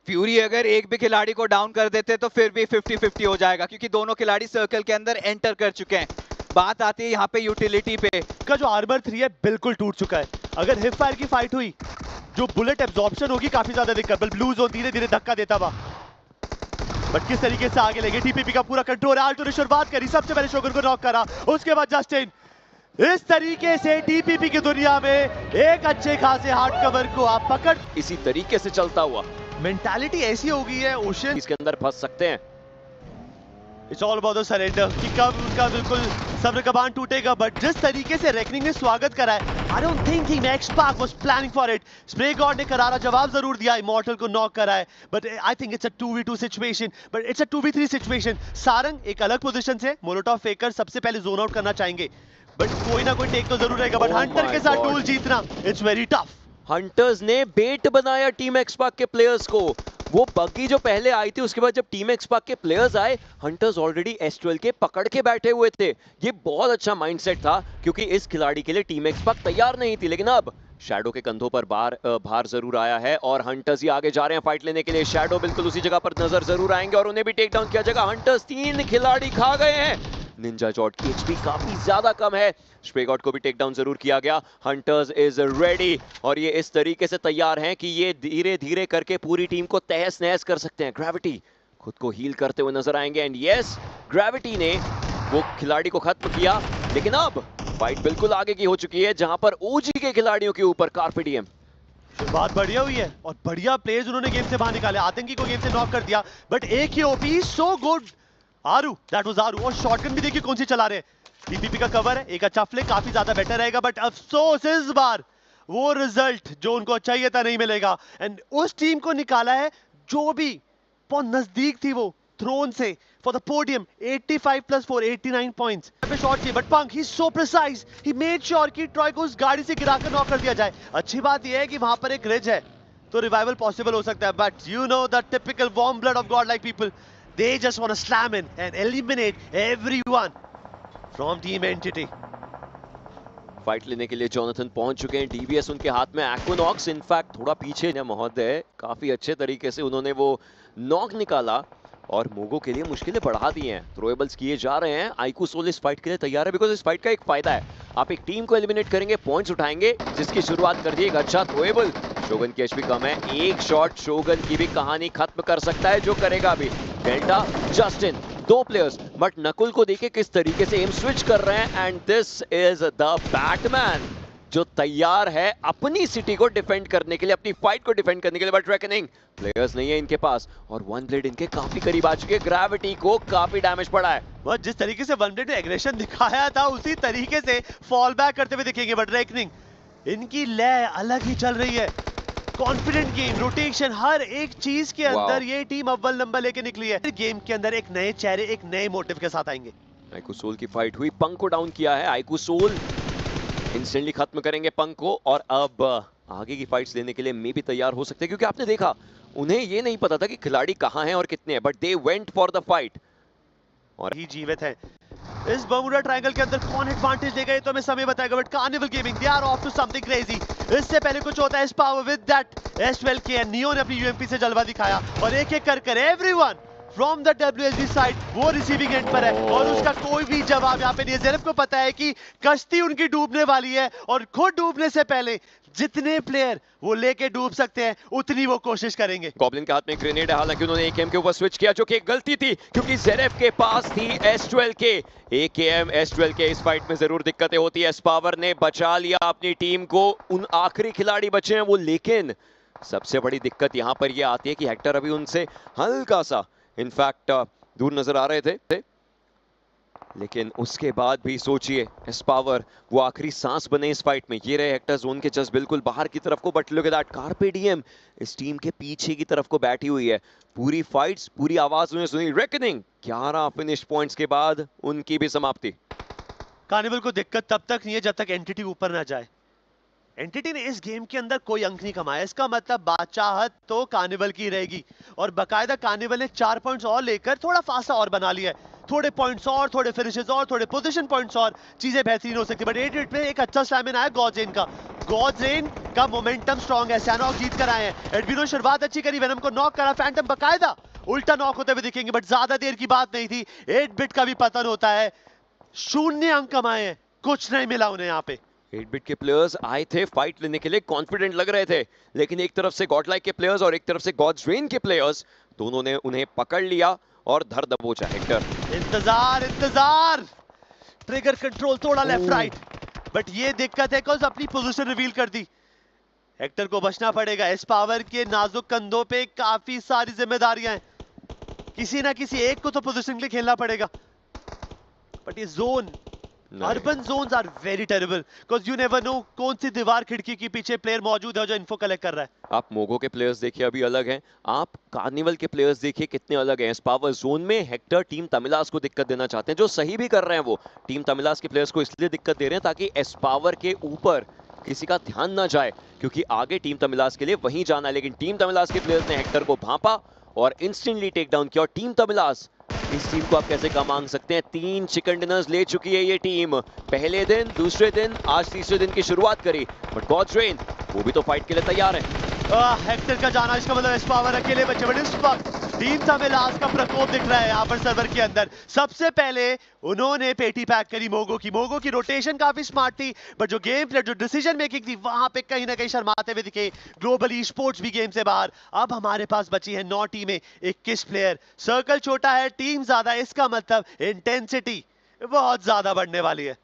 S3: फ्यूरी अगर एक भी खिलाड़ी को डाउन कर देते तो फिर भी 50-50 हो जाएगा, क्योंकि दोनों खिलाड़ी सर्कल के अंदर एंटर कर चुके हैं। बात आती है यहाँ पे यूटिलिटी पे।
S2: का जो आर्मर 3 है बिल्कुल टूट चुका है। अगर हिप फायर की फाइट हुई, जो बुलेट एब्जॉर्प्शन होगी काफी ज्यादा दिक्कत। ब्लू जोन धीरे धीरे धक्का देता हुआ, बट किस तरीके से आगे लेंगे। टीपीपी का पूरा कंट्रोल है। आल्टो ने शुरुआत करी, सबसे पहले शोगन को नॉक करा, उसके बाद जस्टिन। इस तरीके से टीपीपी की दुनिया में एक अच्छे खासे हार्ड कवर को आप पकड़,
S4: इसी तरीके से चलता हुआ
S2: मेंटालिटी ऐसी हो गई है ओशन,
S4: इसके अंदर फंस सकते हैं।
S2: It's all about the surrender कि कब उनका बिल्कुल सब्र का बांध टूटेगा। बट जिस तरीके से रेकनिंग ने स्वागत करा है, I don't think he Xspark was planning for it. Spray god ने करारा जवाब जरूर दिया, इमॉर्टल को नॉक करा है, but I think it's a 2v2 situation, but it's a 2v3 situation. Sarang एक अलग पोजीशन से मोलोटॉव फेकर सबसे पहले जोन आउट करना चाहेंगे, बट कोई ना कोई टेक तो जरूर रहेगा। बट
S4: Oh
S2: हंटर
S4: my
S2: के साथ
S4: God.
S2: डूल जीतना इट्स वेरी टफ।
S4: हंटर्स ने बेट बनाया टीम एक्सपार्क के प्लेयर्स को। वो बग्गी जो पहले आई थी, उसके बाद जब टीम एक्सपार्क के प्लेयर्स आए, हंटर्स ऑलरेडी S12 के पकड़ के बैठे हुए थे। ये बहुत अच्छा माइंडसेट था, क्योंकि इस खिलाड़ी के लिए टीम एक्सपार्क तैयार नहीं थी। लेकिन अब शैडो के कंधों पर भार जरूर आया है और हंटर्स ही आगे जा रहे हैं फाइट लेने के लिए। शैडो बिल्कुल उसी जगह पर नजर जरूर आएंगे और उन्हें भी टेक डाउन किया जाएगा। हंटर्स 3 खिलाड़ी खा गए हैं। निंजा जॉट की एचपी काफी ज्यादा कम है। स्प्रेगॉड को भी टेक डाउन जरूर किया गया। हंटर्स इज रेडी और ये इस तरीके से तैयार हैं कि ये धीरे धीरे करके पूरी टीम को तहस नहस कर सकते हैं। ग्रेविटी खुद को हील करते हुए नजर आएंगे एंड यस, ग्रेविटी ने वो खिलाड़ी को खत्म किया। लेकिन अब फाइट बिल्कुल आगे की हो चुकी है, जहां पर ओजी के खिलाड़ियों के ऊपर कार्पे डीएम।
S2: बात बढ़िया हुई है और बढ़िया प्लेयर्स उन्होंने गेम से बाहर निकाले। आतंकी को गेम से नॉक कर दिया, बट एक ही OP so good Aaru, that was Aaru. और शॉटगन भी देखिए कौन सी चला रहे हैं। टीपीपी का कवर है, एक अच्छा फ्लिक काफी ज्यादा बेटर रहेगा, बट अफसोस इस बार वो रिजल्ट जो उनको चाहिए था नहीं मिलेगा। एंड उस टीम को निकाला है जो भी बहुत नजदीक थी वो थ्रोन से फॉर द पोडियम। 85 + 4 89 पॉइंट्स पे शॉट चाहिए, but punk he so precise, he made sure कि ट्रॉय को उस गाड़ी से गिराकर नॉक कर दिया जाए। अच्छी बात यह है कि वहां पर एक रिज है तो रिवाइवल पॉसिबल हो सकता है, but you know the typical warm blood of God like people, they just want to slam in and eliminate everyone from team entity।
S4: Fight लेने के लिए जॉनथन पहुंच चुके हैं। डीबीएस उनके हाथ में, एक्विनॉक्स इनफैक्ट थोड़ा पीछे है महोदय। काफी अच्छे तरीके से उन्होंने वो नॉक निकाला और मोगो के लिए मुश्किलें बढ़ा दी हैं। थ्रोएबल्स किए जा रहे हैं। आईकू सोल इस फाइट के लिए तैयार है, बिकॉज इस फाइट का एक फायदा है, आप एक टीम को एलिमिनेट करेंगे, पॉइंट्स उठाएंगे, जिसकी शुरुआत कर दी एक अच्छा थ्रोएबल। शोगन की एचपी कम है, एक शॉट शोगन की भी कहानी खत्म कर सकता है, जो करेगा अभी। Delta, Justin, 2 players, but Nakul को देखिए किस तरीके से एम स्विच कर रहे हैं and this is the Batman. जो तैयार है अपनी सिटी को डिफेंड करने के लिए, अपनी फाइट को डिफेंड करने के लिए। बट रेकनिंग प्लेयर्स नहीं है इनके पास और वन ब्लेड इनके काफी करीब आ चुके हैं। ग्रेविटी को काफी डैमेज पड़ा है।
S2: वह जिस तरीके से वन ब्लेड ने एग्रेशन दिखाया था उसी तरीके से फॉल बैक करते हुए दिखेंगे। बट रेकनिंग इनकी लय अलग ही चल रही है। कॉन्फिडेंट गेम, रोटेशन, हर एक चीज के अंदर ये टीम अव्वल नंबर लेके निकली है। गेम के अंदर एक नए चेहरे, एक नए मोटिव के साथ आएंगे।
S4: आइकू सोल की फाइट हुई, पंक को डाउन किया है। आइकू सोल इंस्टेंटली खत्म करेंगे पंक को और अब आगे की फाइट्स लेने के लिए मे भी तैयार हो सकते हैं, क्योंकि आपने देखा उन्हें ये नहीं पता था कि खिलाड़ी कहां हैं और कितने हैं, but they went for the fight और
S2: ही जीवित है। इस बर्मुडा ट्रायंगल के अंदर कौन एडवांटेज लेगा ये तो हमें समय बताएगा। But Carnival Gaming they are off to something crazy. इससे पहले कुछ होता है इस पावर विद दैट एस12 के नियो ने अपनी यूएमपी से जलवा दिखाया और एक एक कर everyone from the WSG side वो रिसीविंग एंड पर है और उसका कोई भी जवाब यहाँ पे नहीं है। ज़ेरेफ को पता है कि कश्ती उनकी डूबने वाली है और खुद डूबने से पहले जितने प्लेयर वो लेके डूब सकते हैं उतनी वो कोशिश करेंगे।
S4: गॉब्लिन के हाथ में ग्रेनेड है, हालांकि उन्होंने एकेएम के ऊपर स्विच किया जो कि एक गलती थी, क्योंकि ज़ेरेफ के पास थी S12 के। एकेएम S12 के इस फाइट में जरूर दिक्कतें होती है। स्पावर ने बचा लिया अपनी टीम को, उन आखिरी खिलाड़ी बचे हैं वो, लेकिन सबसे बड़ी दिक्कत यहाँ पर ये आती है कि हेक्टर अभी उनसे हल्का सा इनफैक्ट दूर नजर आ रहे थे, लेकिन उसके बाद भी सोचिए एस्पावर वो आखिरी सांस बने इस फाइट में। ये रहे हेक्टर जोन के जस्ट बिल्कुल बाहर की तरफ को, but look at that, carpe DM इस टीम के पीछे की तरफ को बैठी हुई है। पूरी फाइट्स, पूरी आवाज उन्हें सुनी। रेकनिंग 11 फिनिश पॉइंट्स के बाद उनकी भी समाप्ति।
S2: कार्निवल को दिक्कत तब तक नहीं है जब तक एंटिटी ऊपर ना जाए। एंटिटी ने इस गेम के अंदर कोई अंक नहीं कमाया, इसका मतलब बादशाहत तो कार्निवल की रहेगी और बकायदा कार्निवल ने 4 पॉइंट्स और लेकर थोड़ा फासला और बना लिया है। थोड़े पॉइंट्स और, थोड़े फिनिशेस और, थोड़े पोजीशन पॉइंट्स और, चीजें बेहतरीन हो सकती है। बट 8-8 में एक अच्छा स्टैमिना है गॉडजेन का। गॉडजेन का मोमेंटम स्ट्रांग है। सैनॉक जीत कर आए हैं। एडविनो शुरुआत अच्छी करी, वेनम को नॉक करा, फैंटम बकायदा उल्टा नॉक होते हुए दिखेंगे, बट ज्यादा देर की बात नहीं थी। 8-बिट का भी पतन होता है। 0 अंक कमाए हैं, कुछ नहीं मिला उन्हें यहाँ पे।
S4: 8-बिट के प्लेयर्स आए थे फाइट लेने के लिए, कॉन्फिडेंट लग रहे थे, लेकिन एक तरफ से गॉडलाइक के प्लेयर्स और एक तरफ से गॉड्रेन के प्लेयर्स, दोनों ने उन्हें पकड़ लिया और धर दबोचा। हेक्टर
S2: इंतजार, ट्रिगर कंट्रोल थोड़ा लेफ्ट राइट, बट ये दिक्कत है कॉज अपनी पोजीशन रिवील कर दी। हेक्टर को बचना पड़ेगा। एस पावर के नाजुक कंधों पे काफी सारी जिम्मेदारियां हैं, किसी ना किसी एक को तो पोजीशन के लिए खेलना पड़ेगा। बट ये zone, urban zones are very terrible because you never know कौन सी दीवार खिड़की के पीछे प्लेयर मौजूद है जो इन्फो कलेक्ट कर रहा है।
S4: आप मोगो के प्लेयर्स देखिए अभी अलग हैं, आप कार्निवल के प्लेयर्स देखिए कितने अलग हैं। पावर जोन में हेक्टर टीम तमिलास को दिक्कत देना चाहते हैं, जो सही भी कर रहे हैं। वो टीम तमिलास के प्लेयर्स को इसलिए दिक्कत दे रहे हैं ताकि एस्पावर के ऊपर किसी का ध्यान ना जाए, क्योंकि आगे टीम तमिलास के लिए वहीं जाना है। लेकिन टीम तमिलास के प्लेयर्स ने हेक्टर को भांपा और इंस्टेंटली टेक डाउन किया। और टीम तमिलास, इस टीम को आप कैसे कम मांग सकते हैं? 3 चिकन डिनर्स ले चुकी है ये टीम। पहले दिन, दूसरे दिन, आज तीसरे दिन की शुरुआत करी, बट गॉड्रेन वो भी तो फाइट के लिए तैयार है।
S2: हेक्टर का जाना, इसका मतलब एस पावर अकेले बचे, बट इस वक्त टीम तमिलास का प्रकोप दिख रहा है यहाँ पर सर्वर के अंदर। सबसे पहले उन्होंने पेटी पैक करी मोगो की रोटेशन काफी स्मार्ट थी, बट जो गेम प्ले, जो डिसीजन मेकिंग थी, वहां पे कहीं ना कहीं शर्माते हुए दिखे। ग्लोबल ई स्पोर्ट्स भी गेम से बाहर। अब हमारे पास बची है 9 टीमें, 21 प्लेयर। सर्कल छोटा है, टीम ज्यादा, इसका मतलब इंटेंसिटी बहुत ज्यादा बढ़ने वाली है।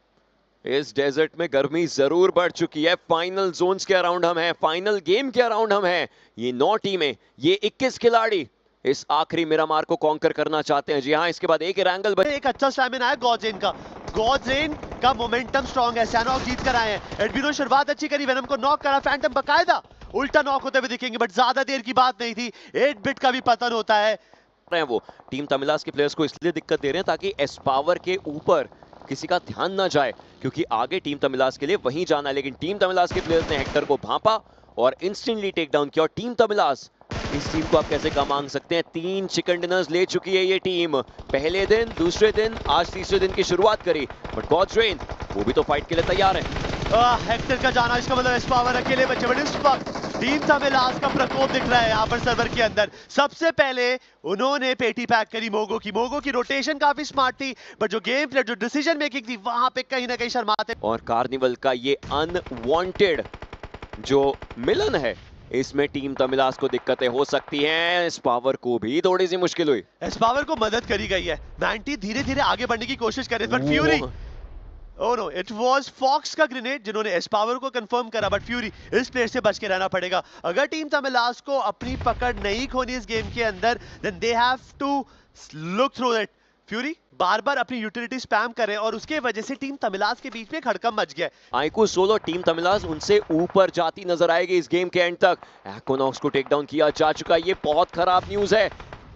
S4: इस डेजर्ट में गर्मी जरूर बढ़ चुकी है। फाइनल जोन्स के अराउंड हम हैं, फाइनल गेम के अराउंड हम हैं। ये 9 टीमें, ये 21 खिलाड़ी इस आखिरी मिरामार को कॉन्कर करना चाहते हैं। जी हाँ, इसके बाद एक रैंगल
S2: एक अच्छा स्टैमिना है गॉडजेन का। गॉडजेन का मोमेंटम स्ट्रांग है। सैनॉक जीत कर आए हैं। एडविनो शुरुआत अच्छी करी, वेनम को नॉक करा, फैंटम बकायदा उल्टा नॉक होते हुए दिखेंगे, बट ज्यादा देर की बात नहीं थी। 8-बिट का भी पतन होता है।
S4: वो टीम तमिलास के प्लेयर्स को इसलिए दिक्कत दे रहे हैं ताकि एस्पावर के ऊपर किसी का ध्यान ना जाए, क्योंकि आगे टीम तमिलास के लिए वहीं जाना है। लेकिन टीम तमिलास के प्लेयर्स ने हेक्टर को भांपा और इंस्टेंटली टेक डाउन किया। और टीम तमिलास, इस टीम को आप कैसे कम मांग सकते हैं? 3 चिकन डिनर्स ले चुकी है ये टीम। पहले दिन, दूसरे दिन, आज तीसरे दिन की शुरुआत करी, बट गॉड्रेन वो भी तो फाइट के लिए तैयार है।
S2: हेक्टर का जाना, इसका मतलब एस पावर अकेले बचे, बट इस वक्त टीम तमिलास का प्रकोप दिख रहा है यहाँ पर सर्वर के अंदर। सबसे पहले उन्होंने पेटी पैक करी मोगो की रोटेशन काफी स्मार्ट थी, बट जो गेम प्ले, जो डिसीजन मेकिंग थी, वहां पे कहीं ना कहीं शर्माते।
S4: और कार्निवल का ये अनवांटेड जो मिलन है, इसमें टीम तमिलास को दिक्कतें हो सकती हैं। इस पावर को भी थोड़ी सी मुश्किल हुई।
S2: एस पावर को मदद करी गई है। 90 धीरे धीरे आगे बढ़ने की कोशिश कर रहे, but Fury oh no, it was Fox का ग्रेनेड जिन्होंने एस पावर को कंफर्म करा, बट फ्यूरी इस प्लेयर से बच के रहना पड़ेगा। अगर टीम तमिलास को अपनी पकड़ नहीं खोनी इस गेम के अंदर, then they have to look through it. Fury बार-बार अपनी यूटिलिटी स्पैम कर रहे हैं और उसके वजह से टीम तमिलास के बीच में एक हड़कंप मच गया है।
S4: आईकू सोलो टीम तमिलास उनसे ऊपर जाती नजर आएगी इस गेम के एंड तक। एक्विनॉक्स को टेक डाउन किया जा चुका है, ये बहुत खराब न्यूज है।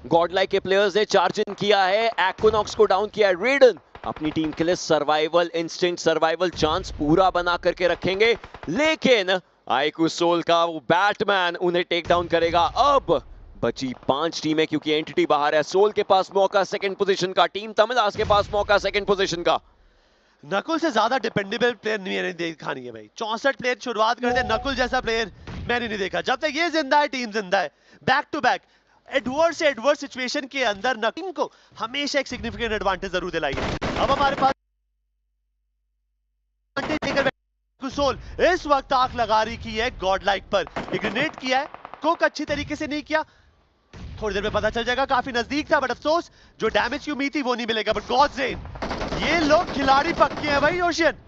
S4: गॉडलाइक के प्लेयर्स ने चार्ज इन किया है, एक्विनॉक्स को डाउन किया है। रेडन अपनी टीम के लिए सर्वाइवल इंस्टिंक्ट, सर्वाइवल चांस पूरा बना करके रखेंगे, लेकिन आईकू सोल का वो बैटमैन उन्हें टेक डाउन करेगा। अब बची 5 टीमें क्योंकि एंटिटी बाहर है। सोल के पास मौका सेकंड पोजीशन का, टीम तमिलास के पास मौका सेकंड पोजीशन का।
S2: नकुल से ज्यादा डिपेंडेबल प्लेयर मैंने देखा नहीं है भाई। 64 प्लेयर शुरुआत करते, नकुल जैसा प्लेयर मैंने नहीं देखा। जब तक ये जिंदा है टीम जिंदा है। Back to back adverse situation के अंदर नकुल को हमेशा एक सिग्निफिकेंट एडवांटेज जरूर दिलाइए। अब हमारे पास सोल इस वक्त आंख लगा रही की है गॉडलाइक पर। ग्रेनेड किया है, कुक अच्छी तरीके से नहीं किया, थोड़ी देर में पता चल जाएगा, काफी नजदीक था, बट अफसोस जो डैमेज की उम्मीद थी वो नहीं मिलेगा। बट गॉडजेन, ये लोग खिलाड़ी पक्के हैं भाई। ओशियन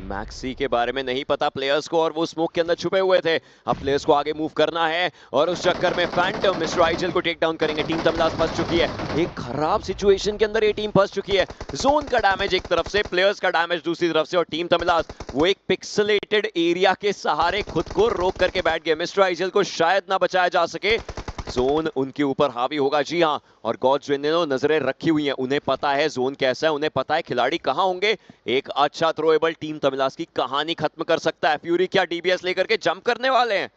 S4: मैक्सी के बारे में नहीं पता प्लेयर्स को, और वो स्मोक के अंदर छुपे हुए थे। अब प्लेयर्स को आगे मूव करना है और उस चक्कर में फैंटम मिस्टर आइजल को टेक डाउन करेंगे। टीम तमिलास फंस चुकी है, एक खराब सिचुएशन के अंदर ये टीम फंस चुकी है। जोन का डैमेज एक तरफ से, प्लेयर्स का डैमेज दूसरी तरफ से, और टीम तमिलास वो एक पिक्सेलेटेड एरिया के सहारे खुद को रोक करके बैठ गए। मिस्टर आइजल को शायद ना बचाया जा सके, जोन उनके ऊपर हावी होगा। जी हाँ, और गॉड्सविन ने नजरें रखी हुई हैं, उन्हें पता है जोन कैसा है, उन्हें पता है खिलाड़ी कहां होंगे। एक अच्छा थ्रोएबल टीम तमिलास की कहानी खत्म कर सकता है। फ्यूरी क्या डीबीएस लेकर के जंप करने वाले हैं?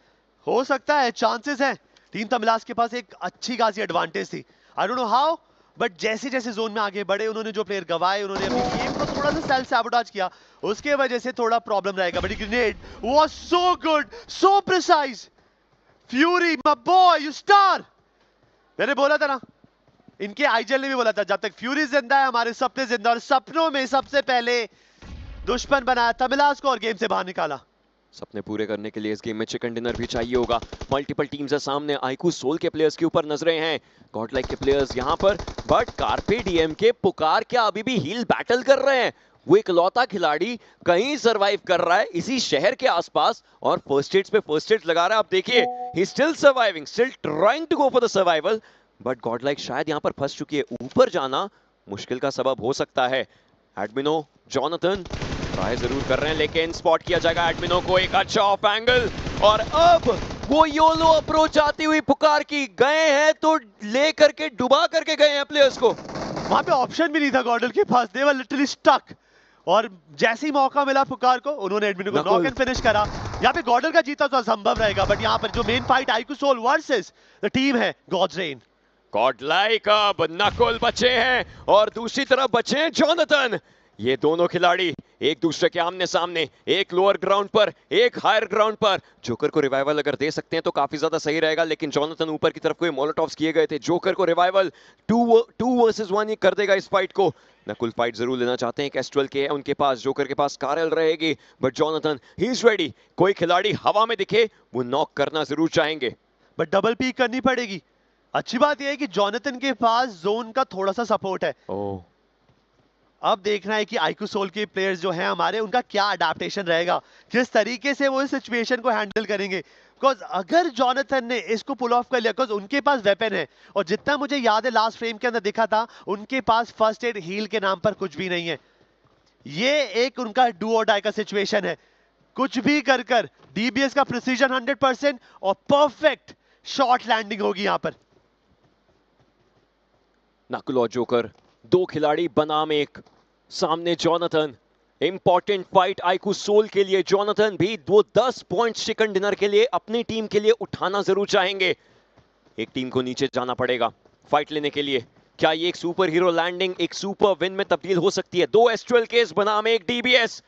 S2: हो सकता है, चांसेस हैं। टीम तमिलास के पास एक अच्छी खासी एडवांटेज थी, I don't know how, but जैसे जैसे जोन में आगे बढ़े उन्होंने जो प्लेयर गवाए, उन्होंने अपनी गेम को थोड़ा सा सेल्फ सैबोटाज किया, उसके वजह से थोड़ा प्रॉब्लम रहेगा। But grenade was so good, so precise. Fury my boy, you star. मैंने बोला था ना, इनके आइजल ने भी बोला था, जब तक फ्यूरी जिंदा है हमारे सपने जिंदा, और सपनों में सबसे पहले दुश्मन बनाया तमिलास को और गेम से बाहर निकाला।
S4: सपने पूरे करने के लिए इस गेम में चिकन डिनर भी चाहिए होगा। मल्टीपल टीम्स है सामने, आईकू सोल के प्लेयर्स के ऊपर नजरें हैं, गॉडलाइक के प्लेयर्स यहां पर, बट कार्पे डीएम के पुकार क्या अभी भी हील बैटल कर रहे हैं? वो इकलौता खिलाड़ी कहीं सरवाइव कर रहा है इसी शहर के आसपास, और फर्स्ट एड्स पे फर्स्ट एड्स लगा रहा है। आप देखिए, he still surviving, still trying to go for the survival, but Godlike शायद यहां पर फंस चुकी है। ऊपर जाना मुश्किल का सबब हो सकता है। एडमिनो जॉनथन ट्राई जरूर कर रहे हैं, लेकिन स्पॉट किया जाएगा एडमिनो को। एक अच्छा ऑफ एंगल, और अब वो योलो अप्रोच आती हुई पुकार की गए हैं तो ले करके डुबा करके गए हैं प्लेयर्स को।
S2: वहां पे ऑप्शन भी नहीं था गॉडल के पास, दे वर लिटरली स्टक, और जैसे ही मौका मिला पुकार को, उन्होंने एडमिनो को नॉक एंड फिनिश करा। यहाँ पे गॉडल का जीता तो असंभव रहेगा, बट यहाँ पर जो main fight iQOO Soul versus the team है गॉडजेन।
S4: गॉडलाइक, अब नकुल बचे हैं और दूसरी तरफ बचे हैं जॉनथन। ये दोनों खिलाड़ी एक दूसरे के आमने सामने, एक लोअर ग्राउंड पर, एक हायर ग्राउंड पर। जोकर को रिवाइवल अगर दे सकते हैं तो काफी ज्यादा सही रहेगा, लेकिन जॉनथन ऊपर की तरफ कोई मोलोटॉव्स किए गए थे। जोकर को रिवाइवल 2 वर्सेस 1 कर देगा इस फाइट को। नकुल फाइट जरूर लेना चाहते हैं, कैस्ट्रल के उनके पास, जोकर के पास कारल रहेगी, but Jonathan he is ready. कोई खिलाड़ी हवा में दिखे वो नॉक करना जरूर चाहेंगे,
S2: बट डबल पीक करनी पड़ेगी। अच्छी बात यह है कि जॉनथन के पास जोन का थोड़ा सा सपोर्ट है। अब देखना है कि आईकू सोल के प्लेयर्स जो हैं हमारे, उनका क्या अडेप्टेशन रहेगा, किस तरीके से वो इस सिचुएशन को हैंडल करेंगे। बिकॉज अगर जॉनथन ने इसको पुल ऑफ कर लिया, बिकॉज उनके पास वेपन है, और जितना मुझे याद है लास्ट फ्रेम के अंदर दिखा था, उनके पास फर्स्ट एड हील के नाम पर कुछ भी नहीं है। ये एक उनका डू और डाई का सिचुएशन है। कुछ भी कर कर डीबीएस का प्रिसीजन 100% और परफेक्ट शॉट लैंडिंग होगी यहां पर।
S4: नकुल और जोकर, दो खिलाड़ी बनाम एक, सामने Jonathan. Important fight iQOO Soul के लिए। जॉनथन भी वो 10 पॉइंट चिकन डिनर के लिए अपनी टीम के लिए उठाना जरूर चाहेंगे। एक टीम को नीचे जाना पड़ेगा फाइट लेने के लिए। क्या ये एक सुपर हीरो लैंडिंग एक सुपर विन में तब्दील हो सकती है? 2 एस्ट्रल केस बनाम एक डीबीएस।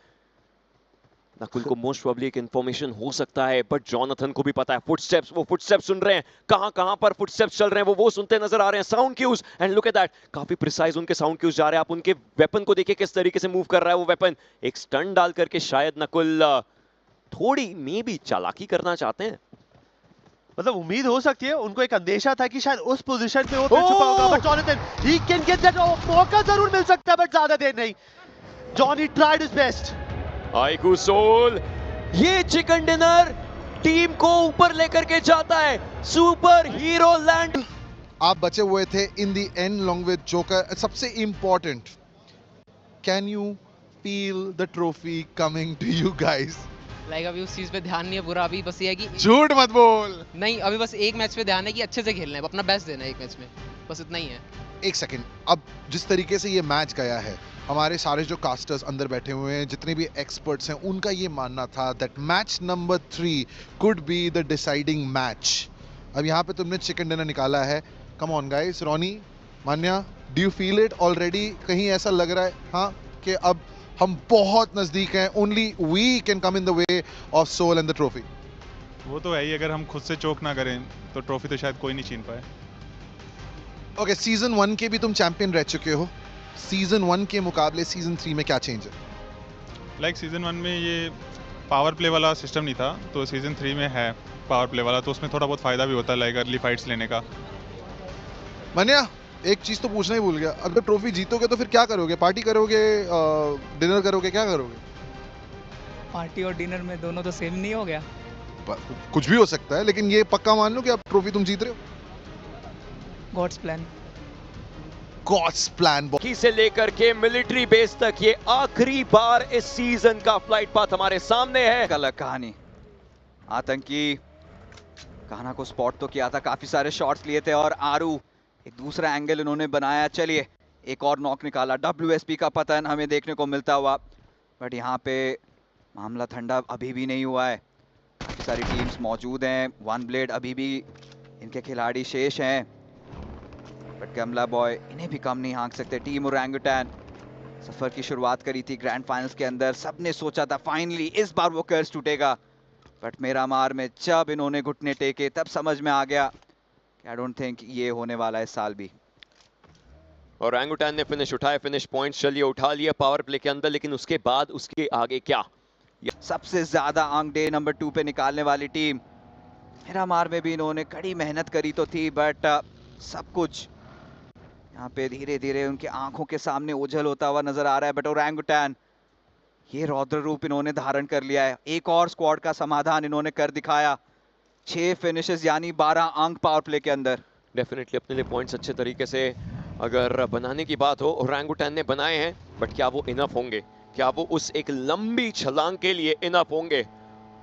S4: नकुल को मोस्ट प्रोबेबली एक इंफॉर्मेशन हो सकता है, बट जॉनथन को भी पता है फुटस्टेप्स, वो फुटस्टेप्स सुन रहे हैं, कहां पर फुटस्टेप्स चल रहे हैं वो सुनते नजर आ रहे हैं। Sound cues, and look at that, काफी प्रिसाइज उनके साउंड क्यूज जा रहे हैं। आप उनके वेपन को देखिए किस तरीके से मूव कर रहा है वो वेपन। एक स्टन डाल करके शायद नकुल थोड़ी मे भी चालाकी करना चाहते हैं।
S2: मतलब उम्मीद हो सकती है, उनको एक अंदेशा था कि शायद उस पोजीशन पे वो छुपा होगा, but Jonathan he can get that, मौका जरूर मिल सकता है, बट ज्यादा देर नहीं। Johnny tried his best.
S4: आइगू सोल, ये चिकन डिनर टीम को ऊपर लेकर के जाता है। Super hero land.
S6: आप बचे हुए थे in the end long with Joker. सबसे important, can you feel the trophy coming to you guys?
S8: Like अभी उस चीज पे ध्यान नहीं है पूरा, अभी बस ये है कि
S6: झूठ मत बोल।
S8: नहीं, अभी बस एक मैच पे ध्यान है कि अच्छे से खेलना है, अपना बेस्ट देना है एक मैच में, बस इतना ही है।
S6: एक सेकंड, अब जिस तरीके से ये मैच गया है, हमारे सारे जो कास्टर्स अंदर बैठे हुए हैं, जितने भी एक्सपर्ट्स हैं, उनका ये मानना था that match number 3 could be the deciding match. अब यहाँ पे तुमने चिकन डिनर निकाला है। Come on guys, Ronnie, Manya, do you feel it already? कहीं ऐसा लग रहा है हाँ कि अब हम बहुत नजदीक हैं, only we can come in the way of Soul and the trophy?
S9: वो तो है ही, अगर हम खुद से चोक ना करें तो ट्रॉफी तो शायद कोई नहीं छीन पाए।
S6: ओके, सीजन 1 के भी तुम चैंपियन रह चुके हो, सीजन 1 के मुकाबले सीजन 3 में क्या चेंज है?
S9: लाइक सीजन 1 में ये पावर प्ले वाला सिस्टम नहीं था, तो सीजन 3 में है पावर प्ले वाला, तो उसमें थोड़ा बहुत फायदा भी होता है, लाइक अर्ली फाइट्स लेने का।
S6: मन्या, एक चीज तो पूछना ही भूल गया, अगर ट्रॉफी जीतोगे तो फिर क्या करोगे? पार्टी करोगे, डिनर करोगे, क्या करोगे?
S5: पार्टी और डिनर में दोनों तो सेम नहीं हो गया?
S6: कुछ भी हो सकता है, लेकिन ये पक्का मान लो कि अब ट्रॉफी तुम जीत रहे हो।
S5: God's plan.
S6: God's plan.
S4: की से लेकर के मिलिट्री बेस तक ये आखिरी बार इस सीजन का फ्लाइट पाथ हमारे सामने है।
S3: अलग कहानी। आतंकी कान्हा को स्पॉट तो किया था, काफी सारे शॉट्स लिए थे और आरू एक दूसरा एंगल इन्होंने बनाया। चलिए, एक और नॉक निकाला। WSP का पतन हमें देखने को मिलता हुआ, बट यहाँ पे मामला ठंडा अभी भी नहीं हुआ है। काफी सारी टीम्स मौजूद हैं, वन ब्लेड अभी भी इनके खिलाड़ी शेष हैं, बट कमला बॉय इन्हें भी कम नहीं हाँक सकते। टीम ओरंगुटैन सफर की शुरुआत करी थी ग्रैंड फाइनल्स के अंदर, सबने सोचा था फाइनली इस बार वो कर्ज टूटेगा, बट मेरा मार में जब इन्होंने घुटने टेके तब समझ में आ गया आई डोंट थिंक ये होने वाला है इस साल भी।
S4: और ओरंगुटैन ने फिनिश उठाए, फिनिश पॉइंट्स चलिए उठा लिया पावर प्ले के अंदर, लेकिन उसके बाद उसके आगे क्या?
S3: सबसे ज्यादा अंक डे नंबर 2 पे निकालने वाली टीम मेरा मार में भी इन्होंने कड़ी मेहनत करी तो थी, बट सब कुछ यहाँ पे धीरे धीरे उनकी आंखों के सामने ओझल होता हुआ नजर आ रहा है। बट ओरंगुटैन ये रौद्र रूप इन्होंने धारण कर लिया है। एक और स्क्वाड का समाधान इन्होंने कर दिखाया। 6 फिनिशेस यानी 12 अंक पावर प्ले के अंदर।
S4: डेफिनेटली अपने लिए पॉइंट्स अच्छे तरीके से अगर बनाने की बात हो, ओरंगुटैन ने बनाए हैं, बट क्या वो इनफ होंगे? क्या वो उस एक लंबी छलांग के लिए इनफ होंगे?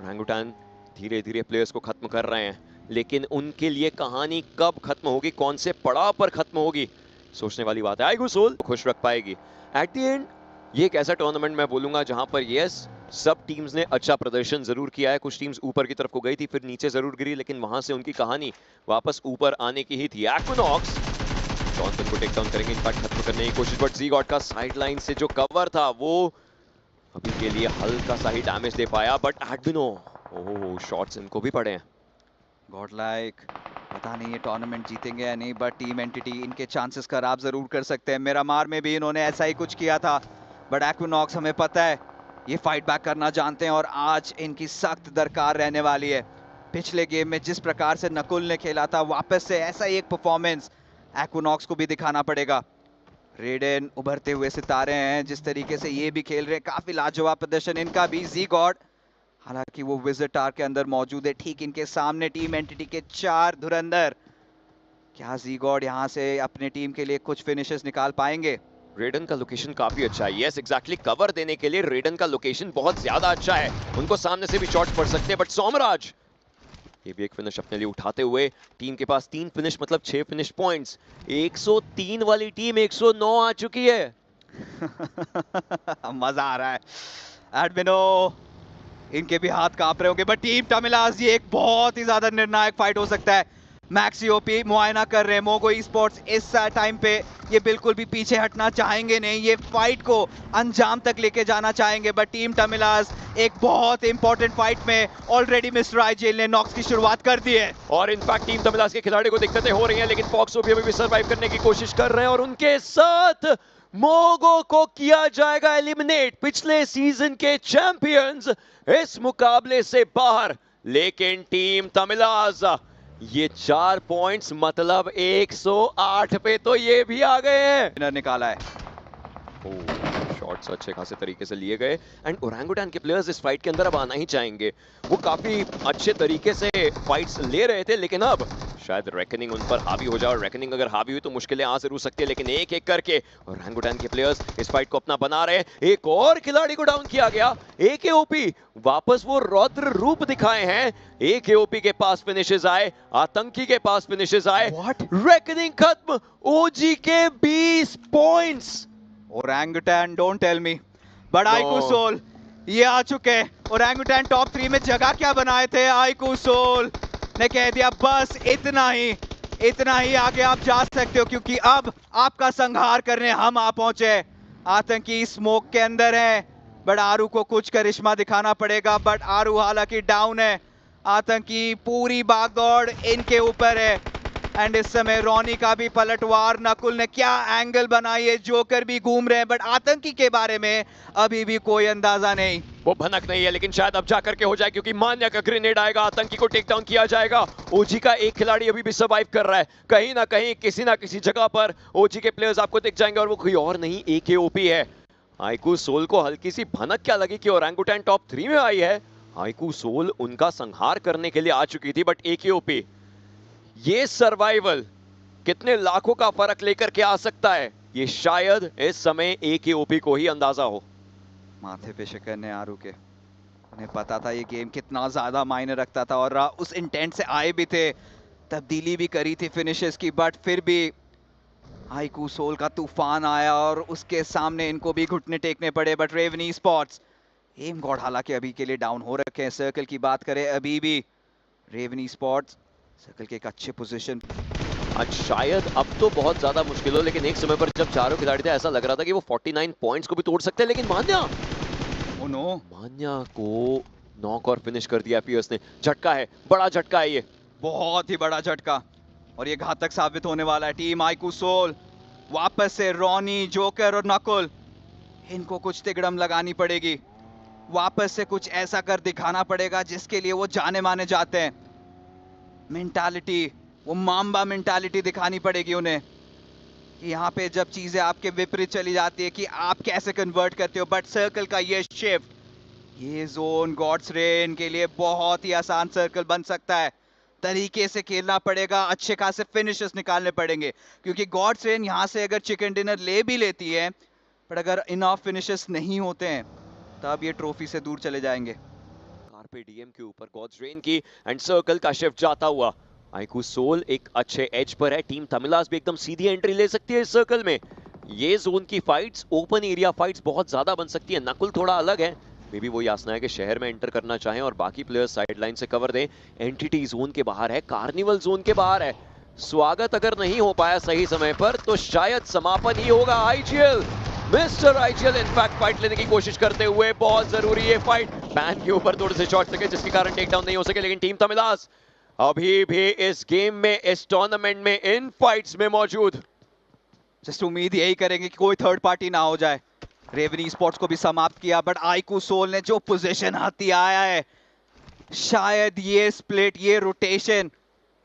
S4: ओरंगुटैन धीरे धीरे प्लेयर्स को खत्म कर रहे हैं, लेकिन उनके लिए कहानी कब खत्म होगी, कौन से पड़ाव पर खत्म होगी, सोचने वाली बात है। आइगू सोल खुश रख पाएगी एट द एंड। ये एक ऐसा टूर्नामेंट मैं बोलूंगा जहां पर यस सब टीम्स ने अच्छा प्रदर्शन जरूर किया है। कुछ टीम्स ऊपर की तरफ को गई थी, फिर नीचे जरूर गिरी, लेकिन वहां से उनकी कहानी वापस ऊपर आने की ही थी। एक्विनॉक्स जॉनसन को टेक डाउन करेंगे, इनफैक्ट खत्म करने की कोशिश, बट जी गॉड का साइडलाइन से जो कवर था वो अभी के लिए हल्का सा ही डैमेज दे पाया, बट एडमिनो ओह शॉट्स इनको भी पड़े हैं।
S3: गॉड लाइक पता नहीं ये टूर्नामेंट जीतेंगे या नहीं, बट टीम एंटिटी इनके चांसेस खराब जरूर कर सकते हैं। मेरा मार में भी इन्होंने ऐसा ही कुछ किया था, बट एक्विनॉक्स हमें पता है ये फाइट बैक करना जानते हैं और आज इनकी सख्त दरकार रहने वाली है। पिछले गेम में जिस प्रकार से नकुल ने खेला था, वापस से ऐसा ही एक परफॉर्मेंस एक्विनॉक्स को भी दिखाना पड़ेगा। रेडन उभरते हुए सितारे हैं, जिस तरीके से ये भी खेल रहे हैं, काफी लाजवाब प्रदर्शन इनका भी। जी गॉड हालांकि वो विजिटर के अंदर मौजूद है, ठीक इनके सामने टीम एंटिटी के 4 धुरंधर। क्या जी गॉड यहाँ से अपने टीम के लिए कुछ फिनिशेस निकाल पाएंगे?
S4: रेडन का लोकेशन काफी अच्छा है। यस एग्जैक्टली, कवर देने के लिए रेडन का लोकेशन बहुत ज्यादा अच्छा है, उनको सामने से भी शॉट्स पड़ सकते हैं, बट सोमराज ये भी एक फिनिश अपने लिए उठाते हुए। टीम के पास 3 फिनिश मतलब 6 फिनिश पॉइंट्स। 103 वाली टीम 109 आ चुकी है।
S3: मजा आ रहा है। एडमिनो इनके भी हाथ कांप रहे होंगे, बट टीम तमिलास ये एक बहुत ही ज्यादा निर्णायक फाइट हो सकता है। मैक्सी ओपी मुआयना कर रहे हैं, मोगो ई स्पोर्ट्स इस टाइम पे ये बिल्कुल भी पीछे हटना चाहेंगे नहीं, ये फाइट को अंजाम तक लेके जाना चाहेंगे। बट टीम तमिलास एक बहुत इंपॉर्टेंट फाइट में ऑलरेडी मिस्टर आईजेल ने नॉक्स की शुरुआत कर दी है,
S4: और इनफैक्ट टीम तमिलास के खिलाड़ी को दिक्कतें हो रही हैं, लेकिन फॉक्स ओपी अभी भी सर्वाइव करने की कोशिश कर रहे हैं और उनके साथ मोगो को किया जाएगा एलिमिनेट। पिछले सीजन के चैंपियंस इस मुकाबले से बाहर, लेकिन टीम तमिलास ये 4 पॉइंट्स मतलब 108 पे तो ये भी आ गए हैं।
S3: विनर निकाला है।
S4: शॉट शॉट्स अच्छे खासे तरीके से लिए गए एंड ओरंगुटान के प्लेयर्स इस फाइट के अंदर अब आना ही चाहेंगे। वो काफी अच्छे तरीके से फाइट्स ले रहे थे, लेकिन अब शायद रेकनिंग उन पर हावी हो जाए, और रेकनिंग अगर हावी हुई तो मुश्किलें आ जरूर सकती है, लेकिन एक एक करके ओरंगुटान के प्लेयर्स इस फाइट को अपना बना रहे हैं। एक और खिलाड़ी को डाउन किया गया। AKOP वापस वो रौद्र रूप दिखाए हैं। AKOP के पास फिनिशेस आए, आतंकी के पास फिनिशेस आए। रेकनिंग खत्म, OG के 20 points.
S3: Orangutan don't tell me, but iQOO Soul ये आ चुके हैं। ओरंगुटान टॉप 3 में जगह क्या बनाए थे, आईकू सोल ने कह दिया बस इतना ही आगे आप जा सकते हो, क्योंकि अब आपका संहार करने हम आ पहुंचे। आतंकी स्मोक के अंदर है, बट आरू को कुछ करिश्मा दिखाना पड़ेगा, बट आरू हालांकि डाउन है। आतंकी पूरी भागदौड़ इनके ऊपर है, एंड इस समय रोनी का भी पलटवार। नकुल ने क्या एंगल बनाई है, जोकर भी घूम रहे हैं, बट आतंकी के बारे में अभी भी कोई अंदाजा नहीं।
S4: वो भनक नहीं है, लेकिन शायद अब जाकर के हो जाए, क्योंकि मान्या का ग्रेनेड आएगा, आतंकी को टेक डाउन किया जाएगा। OG का एक खिलाड़ी अभी भी सर्वाइव कर रहा है। कहीं ना कहीं किसी ना किसी जगह पर OG के प्लेयर्स आपको दिख जाएंगे, और वो कोई और नहीं AKOP है। आईकू सोल को हल्की सी भनक क्या लगी कि ओरंगुटान टॉप 3 में आई है। आईकू सोल उनका संहार करने के लिए आ चुकी थी, बट AKOP ये सर्वाइवल कितने लाखों का फर्क लेकर के आ सकता है, ये शायद इस समय AKOP को ही अंदाजा हो।
S3: माथे पे शिकन है आरू के, उन्हें पता था ये गेम कितना ज्यादा मायने रखता था, और उस इंटेंट से आए भी थे, तब्दीली भी करी थी फिनिशेस की, बट फिर भी आईकू सोल का तूफान आया और उसके सामने इनको भी घुटने टेकने पड़े। बट रेवनी स्पॉट्स एम गॉड हालांकि अभी के लिए डाउन हो रखे हैं। सर्कल की बात करें, अभी भी रेवनी स्पॉट्स सर्कल के एक अच्छे पोजीशन।
S4: आज शायद अब तो बहुत ज्यादा मुश्किल हो, लेकिन एक समय पर जब चारों खिलाड़ी थे ऐसा लग रहा था कि वो 49 पॉइंट्स को भी तोड़ सकते हैं, लेकिन मान्या को नॉक और फिनिश कर दिया पीएस ने। झटका है, बड़ा झटका है, ये
S3: बहुत ही बड़ा झटका, और ये घातक साबित होने वाला है। टीम आईकू सोल वापस से रोनी, जोकर और नकुल, इनको कुछ तिगड़म लगानी पड़ेगी, वापस से कुछ ऐसा कर दिखाना पड़ेगा जिसके लिए वो जाने माने जाते हैं। मेंटालिटी, वो माम्बा मेंटालिटी दिखानी पड़ेगी उन्हें, कि यहाँ पे जब चीजें आपके विपरीत चली जाती है कि आप कैसे कन्वर्ट करते हो। बट सर्कल का ये शिफ्ट, ये जोन गॉड्स रेन के लिए बहुत ही आसान सर्कल बन सकता है। तरीके से खेलना पड़ेगा, अच्छे खासे फिनिशेस निकालने पड़ेंगे, क्योंकि गॉड्स रेन यहाँ से अगर चिकन डिनर ले भी लेती है, पर अगर इनफ फिनिशेस नहीं होते हैं तब ये ट्रॉफी से दूर चले जाएंगे।
S4: कार्पे डीएम के ऊपर गॉड्स रेन की एंड सर्कल का शिफ्ट जाता हुआ। आईकू सोल एक अच्छे एज पर है, टीम तमिलास भी एकदम सीधी एंट्री ले सकती है इस सर्कल में। ये जोन की फाइट्स, ओपन एरिया फाइट्स बहुत ज्यादा बन सकती है। नकुल थोड़ा अलग है, मे बी वो यासना है कि शहर में एंटर करना चाहें और बाकी प्लेयर्स साइडलाइन से कवर दें। एंटिटी जोन के बाहर है, कार्निवल जोन के बाहर है। स्वागत अगर नहीं हो पाया सही समय पर तो शायद समापन ही होगा। IGL, mister IGL in fact fight लेने की कोशिश करते हुए, बहुत जरूरी है फाइट। बैन के ऊपर थोड़े से शॉट लगे जिसके कारण टेक डाउन नहीं हो सके, लेकिन टीम तमिलास अभी भी इस गेम में, इस टूर्नामेंट में, इन फाइट्स में मौजूद।
S3: जस्ट उम्मीद यही करेंगे कि कोई थर्ड पार्टी ना हो जाए। रेवनी स्पॉट्स को भी समाप्त किया, बट आईकू सोल ने जो पोजीशन हाथी आया है, शायद ये स्प्लिट, ये रोटेशन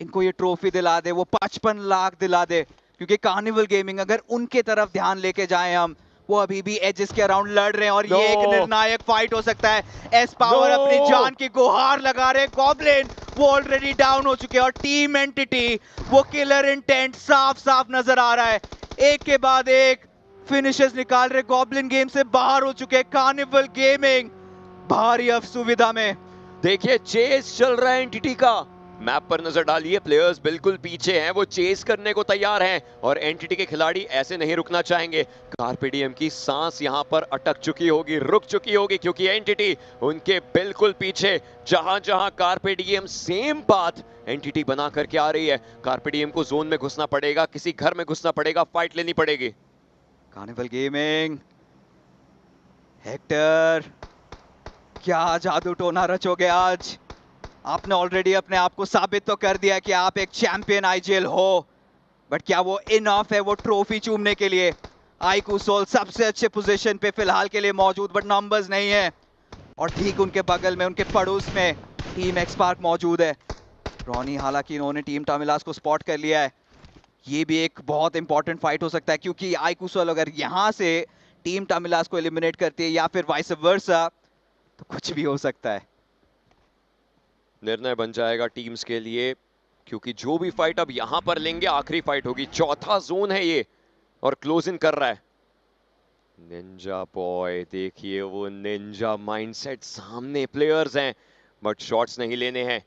S3: इनको ये ट्रॉफी दिला दे, वो 55 लाख दिला दे, क्योंकि कार्निवल गेमिंग अगर उनके तरफ ध्यान लेके जाएं हम, वो अभी भी एजेस के अराउंड लड़ रहे हैं, और ये एक निर्णायक फाइट हो सकता है। एस पावर अपनी जान की गुहार लगा रहे। गॉब्लिन वो ऑलरेडी डाउन हो चुके हैं, और टीम एंटिटी वो किलर इंटेंट साफ साफ नजर आ रहा है। एक के बाद एक फिनिशेस निकाल रहे, गॉब्लिन गेम से बाहर हो चुके हैं। कार्निवल गेमिंग भारी असुविधा में।
S4: देखिए चेस चल रहा है एंटिटी का, मैप पर नजर डालिए, प्लेयर्स बिल्कुल पीछे हैं, वो चेस करने को तैयार हैं, और एंटिटी के खिलाड़ी ऐसे नहीं रुकना चाहेंगे। कार्पे डीएम की सांस यहां पर अटक चुकी होगी, रुक चुकी होगी, क्योंकि एंटिटी उनके बिल्कुल पीछे, जहां जहां carpe DM same path entity बना करके आ रही है। कार्पे डीएम को जोन में घुसना पड़ेगा, किसी घर में घुसना पड़ेगा, फाइट लेनी पड़ेगी।
S3: कार्निवल गेमिंग, हेक्टर, क्या जादू टोना रचोगे आज? आपने ऑलरेडी अपने आप को साबित तो कर दिया कि आप एक चैंपियन आईजीएल हो, बट क्या वो इनफ है वो ट्रॉफी चूमने के लिए? आईकू सोल सबसे अच्छे पोजीशन पे फिलहाल के लिए मौजूद, बट नंबर्स नहीं है, और ठीक उनके बगल में, उनके पड़ोस में टीम एक्सपार्क मौजूद है। रोनी हालांकि इन्होंने टीम तमिलास को स्पॉट कर लिया है। ये भी एक बहुत इंपॉर्टेंट फाइट हो सकता है, क्योंकि आईकू सोल अगर यहाँ से टीम टामिलास को एलिमिनेट करती है या फिर वाइस वर्सा, तो कुछ भी हो सकता है।
S4: निर्णय बन जाएगा टीम्स के लिए, क्योंकि जो भी फाइट अब यहां पर लेंगे आखिरी फाइट होगी। चौथा जोन है ये और क्लोज इन कर रहा है निंजा बॉय। देखिए वो निंजा माइंडसेट, सामने प्लेयर्स हैं बट शॉट्स नहीं लेने हैं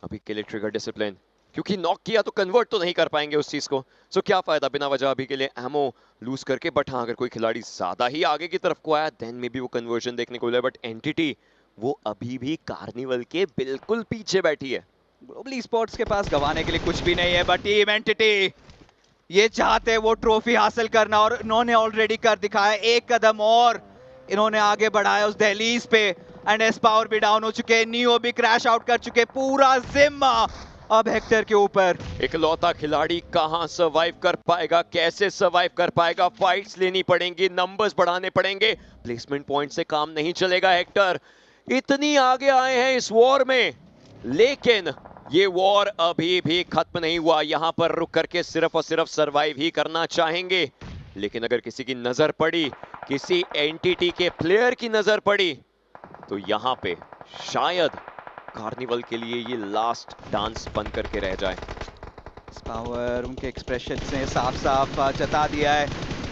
S4: अभी के लिए। ट्रिगर डिसिप्लिन, क्योंकि नॉक किया तो कन्वर्ट तो नहीं कर पाएंगे उस चीज को, सो क्या फायदा बिना वजह अभी के लिए एमओ लूज करके। बट हाँ, अगर कोई खिलाड़ी ज्यादा ही आगे की तरफ को आया देन मे बी वो कन्वर्जन देखने को मिला। बट एंटिटी वो अभी भी कार्निवल के बिल्कुल पीछे बैठी है।
S3: ग्लोबली स्पोर्ट्स के पास गंवाने के लिए कुछ भी नहीं है, बट टीम एंटिटी ये चाहते हैं वो ट्रॉफी हासिल करना, और इन्होंने ऑलरेडी कर दिखाया। एक कदम और इन्होंने आगे बढ़ाया उस दहलीज पे। एंड एस पावर भी डाउन हो चुके, नियो भी क्रैश आउट कर चुके। पूरा जिम्मा अब हेक्टर के ऊपर।
S4: इकलौता खिलाड़ी कहां सर्वाइव कर पाएगा, कैसे सर्वाइव कर पाएगा? फाइट्स लेनी पड़ेंगी, नंबर्स बढ़ाने पड़ेंगे, प्लेसमेंट पॉइंट से काम नहीं चलेगा। हेक्टर इतनी आगे आए हैं इस वॉर में, लेकिन ये वॉर अभी भी खत्म नहीं हुआ। यहां पर रुक करके सिर्फ और सिर्फ सरवाइव ही करना चाहेंगे। लेकिन अगर किसी की नजर पड़ी, किसी एंटिटी के प्लेयर की नजर पड़ी, तो यहां पे शायद कार्निवल के लिए ये लास्ट डांस बन करके रह जाए।
S3: पावर उनके एक्सप्रेशन से साफ साफ जता दिया है,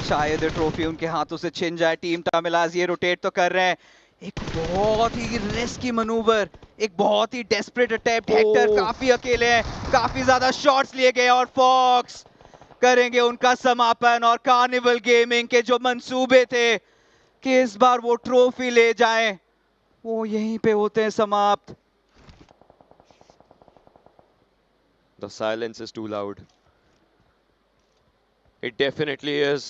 S3: शायद ट्रॉफी उनके हाथों से छिन जाए। टीम टामिलास ये रोटेट तो कर रहे हैं, एक बहुत ही रिस्की मनूवर, एक बहुत ही डेस्परेट अटैम्प्ट। हेक्टर काफी अकेले हैं, काफी ज्यादा शॉट्स लिए गए और फॉक्स करेंगे उनका समापन। और कार्निवल गेमिंग के जो मंसूबे थे कि इस बार वो ट्रॉफी ले जाएं, वो यहीं पे होते हैं समाप्त।
S4: The silence is too loud. It definitely is.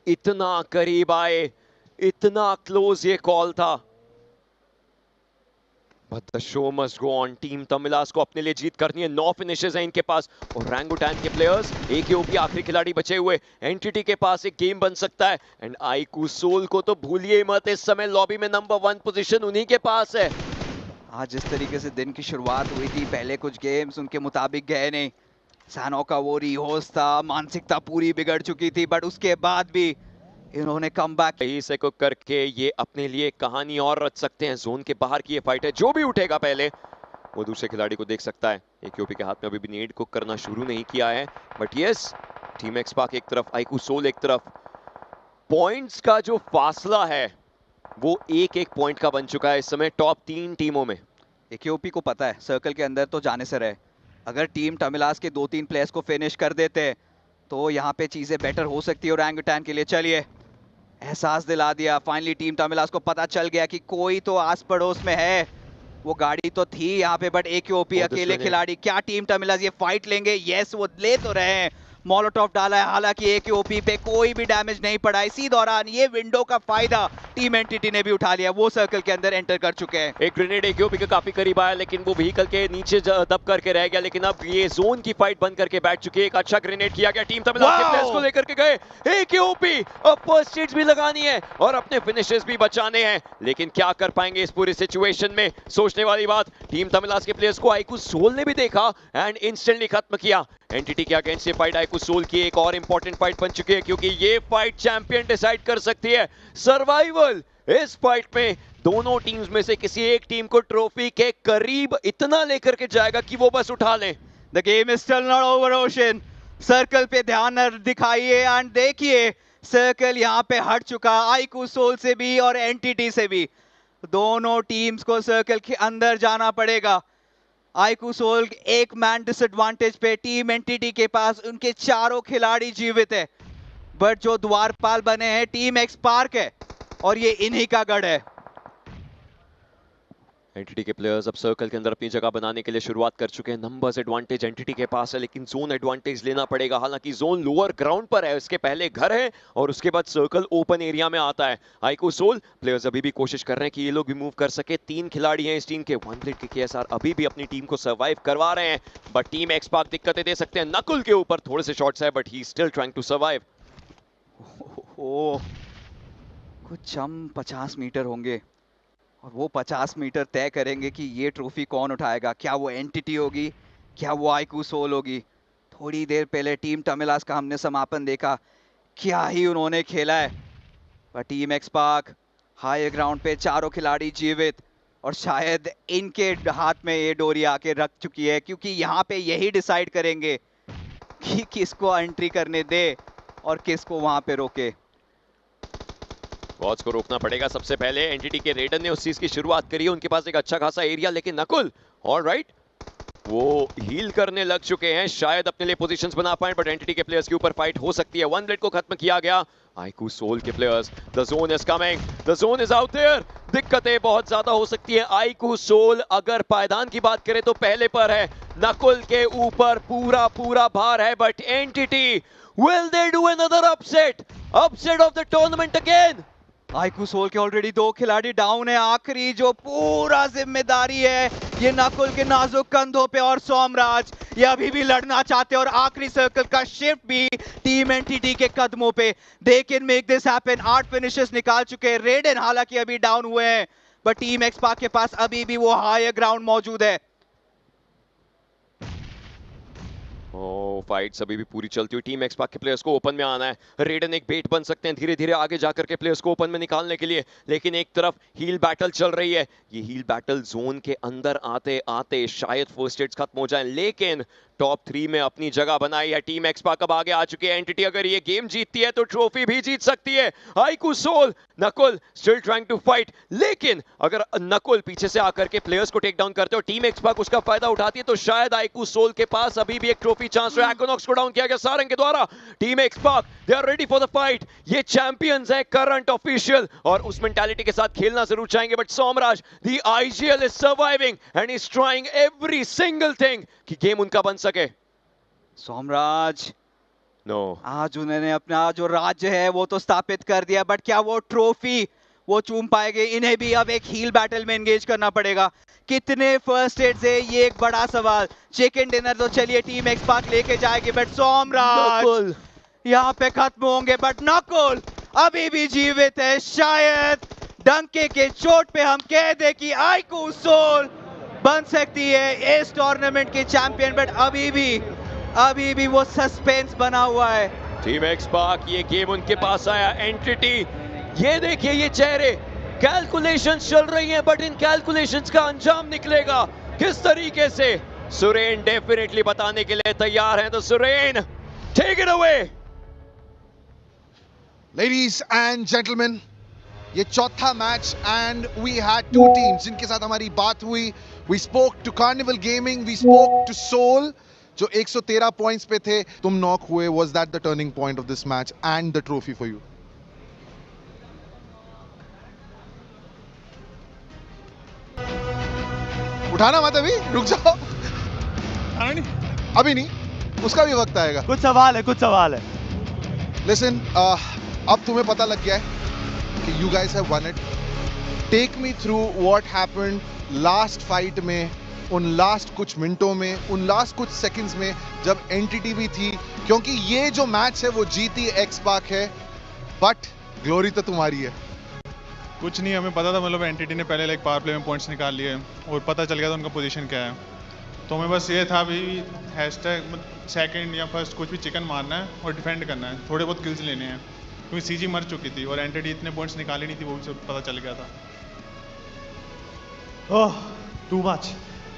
S4: इतना करीब आए, इतना क्लोज ये कॉल था। But the show must go on. Team Tamilas को अपने लिए जीत करनी है। 9 फिनिशेस हैं इनके पास, और रैंगुटैन के प्लेयर्स AKOP आखिरी खिलाड़ी बचे हुए। एंटिटी के पास एक गेम बन सकता है, एंड आईकू सोल को तो भूलिए मत। इस समय लॉबी में नंबर 1 पोजीशन उन्हीं के पास है।
S3: आज जिस तरीके से दिन की शुरुआत हुई थी, पहले कुछ गेम्स उनके मुताबिक गए नहीं। सानो का वो रिहोस था, मानसिकता पूरी बिगड़ चुकी थी, बट उसके बाद भी इन्होंने कमबैक
S4: यही से को करके ये अपने लिए कहानी और रच सकते हैं। जोन के बाहर की ये फाइट है, जो भी उठेगा पहले वो दूसरे खिलाड़ी को देख सकता है। AKOP के हाथ में अभी भी नीड कुक करना शुरू नहीं किया है, बट यस, टीम एक्सपार्क एक तरफ, आईकू सोल एक तरफ। पॉइंट्स का जो फासला है वो एक पॉइंट का बन चुका है इस समय टॉप 3 टीमों में।
S3: AKOP को पता है सर्कल के अंदर तो जाने से रहे, अगर टीम टामिलास के 2-3 प्लेयर्स को फिनिश कर देते तो यहाँ पे चीजें बेटर हो सकती है ओरंगुटैन के लिए। चलिए, एहसास दिला दिया फाइनली, टीम टामिलास को पता चल गया कि कोई तो आस पड़ोस में है। वो गाड़ी तो थी यहाँ पे, बट AKOP अकेले खिलाड़ी। क्या टीम टामिलास ये फाइट लेंगे? यस, वो ले तो रहे हैं। मोलोटॉव डाला है, हालांकि AKOP पे कोई भी डैमेज नहीं पड़ा। इसी दौरान ये विंडो का फायदा टीम एंटिटी ने भी उठा लिया, वो सर्कल के अंदर एंटर कर चुके हैं।
S4: एक ग्रेनेड AKOP के काफी करीब आया, लेकिन वो व्हीकल के नीचे दब करके रह गया। लेकिन अब ये जोन की फाइट बन करके बैठ चुकी है। एक अच्छा ग्रेनेड किया गया, टीम तमिलनाडु के प्लेयर्स को लेकर के गए AKOP। अब फर्स्ट एड्स भी लगानी है और अपने फिनिशेस भी बचाने हैं, लेकिन क्या कर पाएंगे इस पूरी सिचुएशन में? सोचने वाली बात। टीम तमिलनाडु के प्लेयर्स को आईकू सोल ने भी देखा एंड इंस्टेंटली खत्म किया। एंटिटी के अगेंस्ट ये फाइट आईकू सोल की एक और इंपॉर्टेंट फाइट बन चुकी है, क्योंकि ये फाइट चैंपियन डिसाइड कर सकती है सर्वाइवल। इस फाइट में दोनों टीम्स में से किसी एक टीम को ट्रॉफी के करीब इतना लेकर के जाएगा कि वो बस उठा लें।
S3: The game is still not over ocean. Circle पे ध्यान दिखाइए एंड देखिए, सर्कल यहाँ पे हट चुका आईकू सोल से भी और एंटिटी से भी। दोनों टीम्स को सर्कल के अंदर जाना पड़ेगा। आईकू सोल 1 मैन डिसएडवांटेज पे, टीम एंटिटी के पास उनके चारों खिलाड़ी जीवित है, बट जो द्वारपाल बने हैं टीम एक्सपार्क है, और ये इन्हीं का गढ़ है।
S4: एंटिटी के प्लेयर्स अब सर्कल के अंदर अपनी जगह बनाने के लिए शुरुआत कर चुके हैं। नंबर्स एडवांटेज एंटिटी के पास है, लेकिन जोन एडवांटेज लेना पड़ेगा। हालांकि जोन लोअर ग्राउंड पर है, उसके पहले घर है और उसके बाद सर्कल ओपन एरिया में आता है। आईकू सोल प्लेयर्स अभी भी कोशिश कर रहे हैं कि ये लोग भी मूव कर सके। 3 खिलाड़ी हैं इस टीम के। वन ब्लेड के KSR अभी भी अपनी टीम को सर्वाइव करवा रहे हैं, बट टीम एक्सपार्क दिक्कतें दे सकते हैं। नकुल के ऊपर थोड़े से शॉट्स है, but he still trying to survive.
S3: कुछ हम 50 मीटर होंगे और वो 50 मीटर तय करेंगे कि ये ट्रॉफी कौन उठाएगा। क्या वो एंटिटी होगी, क्या वो आईकू सोल होगी? थोड़ी देर पहले टीम टामिलास का हमने समापन देखा, क्या ही उन्होंने खेला है। पर टीम एक्सपार्क हाई ग्राउंड पे चारों खिलाड़ी जीवित, और शायद इनके हाथ में ये डोरी आके रख चुकी है, क्योंकि यहाँ पे यही डिसाइड करेंगे कि किसको एंट्री करने दे और किसको वहां पे रोके।
S4: बॉट्स को रोकना पड़ेगा सबसे पहले। एंटिटी के रेडर ने उस चीज की शुरुआत करी है, उनके पास एक अच्छा खासा एरिया, लेकिन नकुल ऑलराइट वो हील करने लग चुके हैं, शायद अपने लिए पोजीशंस बना पाए, बट एंटिटी के प्लेयर्स के ऊपर फाइट हो सकती है। वन ब्लेड को खत्म किया गया। आईकू सोल के players, the zone is coming, the zone is out there. दिक्कतें बहुत ज्यादा हो सकती है। आईकू सोल अगर पायदान की बात करें तो पहले पर है, नकुल के ऊपर पूरा पूरा भार है, but Entity will they do another upset of the tournament again?
S3: IQOO Soul के ऑलरेडी 2 खिलाड़ी डाउन है। आखिरी जो पूरा जिम्मेदारी है ये नकुल के नाजुक कंधों पे, और सोमराज ये अभी भी लड़ना चाहते हैं, और आखिरी सर्कल का शिफ्ट भी टीम एंटिटी के कदमों पे। They can make this happen. 8 finishes निकाल चुके हैं। रेडन हालांकि अभी डाउन हुए हैं, बट टीम एक्सपार्क के पास अभी भी वो हायर ग्राउंड मौजूद है।
S4: फाइट्स अभी भी पूरी चलती हुई। टीम एक्सपार्क के प्लेयर्स को ओपन में आना है। रेडन एक बेट बन सकते हैं धीरे धीरे आगे जाकर के प्लेयर्स को ओपन में निकालने के लिए, लेकिन एक तरफ हील बैटल चल रही है। ये हील बैटल जोन के अंदर आते आते शायद फर्स्ट एड्स खत्म हो जाए, लेकिन टॉप 3 में अपनी जगह बनाई है टीम एक्सपार्क। अब आगे आ चुकी है एंटिटी। अगर ये गेम जीतती है तो ट्रॉफी भी जीत सकती है। IQOO Soul, Nakul still trying to fight, लेकिन अगर नकुल पीछे से आकर के प्लेयर्स को टेक डाउन करते हो, टीम एक्सपार्क उसका फायदा उठाती है, तो शायद आईकू सोल के पास अभी भी एक ट्रॉफी चांस है। एक्विनॉक्स को डाउन किया गया सारंग के द्वारा। Team Xspark they are ready for the fight. ये चैंपियंस है करंट ऑफिशियल, और उस मेंटालिटी के साथ खेलना जरूर चाहेंगे, but Somraj the IGL is surviving and is trying every single thing कि गेम उनका बन सके।
S3: सोमराज
S4: नो
S3: आज उन्होंने अपना जो राज्य है वो तो स्थापित कर दिया, बट क्या वो ट्रॉफी वो चूम पाएंगे? इन्हें भी अब एक हील बैटल में एंगेज करना पड़ेगा। कितने फर्स्ट एड्स है ये एक बड़ा सवाल। चिकन डिनर तो चलिए टीम एक्सपार्क लेके जाएगी, बट सोमराज यहाँ पे खत्म होंगे, बट नकुल अभी भी जीवित है। शायद डंके के चोट पे हम कह दे कि आईकू सोल बन सकती है इस टूर्नामेंट की चैंपियन, बट अभी भी वो सस्पेंस बना हुआ है।
S4: टीम एक्सपार्क ये गेम उनके पास आया। एंटिटी ये देखिए ये चेहरे, कैलकुलेशंस चल रही हैं, बट इन कैलकुलेशंस का अंजाम निकलेगा किस तरीके से? सुरेन डेफिनेटली बताने के लिए तैयार हैं, तो Suren take it away.
S6: Ladies and gentleman, ये चौथा match and we had 2 teams जिनके साथ हमारी बात हुई। We spoke to Carnival Gaming, we spoke to Soul जो 113 पॉइंट्स पे थे। तुम नॉक हुए, was that the turning point of this match and the trophy for you? उठाना मत, अभी रुक जाओ। अभी नहीं, उसका भी वक्त आएगा।
S2: कुछ सवाल है।
S6: लिसन, अब तुम्हें पता लग गया है कि you guys have won it. Take me through what happened last fight में, उन लास्ट कुछ मिनटों में, उन लास्ट कुछ सेकंड्स में जब एंटिटी भी थी, क्योंकि ये जो मैच है वो जीती एक्सपार्क है, बट ग्लोरी तो तुम्हारी है।
S9: कुछ नहीं, हमें पता था, मतलब एंटिटी ने पहले लाइक पावर प्ले में पॉइंट्स निकाल लिए और पता चल गया था उनका पोजीशन क्या है, तो हमें बस ये था भी हैशटैग सेकंड या फर्स्ट कुछ भी चिकन मारना है और डिफेंड करना है, थोड़े बहुत किल्स लेने हैं, क्योंकि सीजी मर चुकी थी और एंटिटी इतने पॉइंट्स निकाले नहीं थी, वो भी सब पता चल गया था।
S2: Oh too much.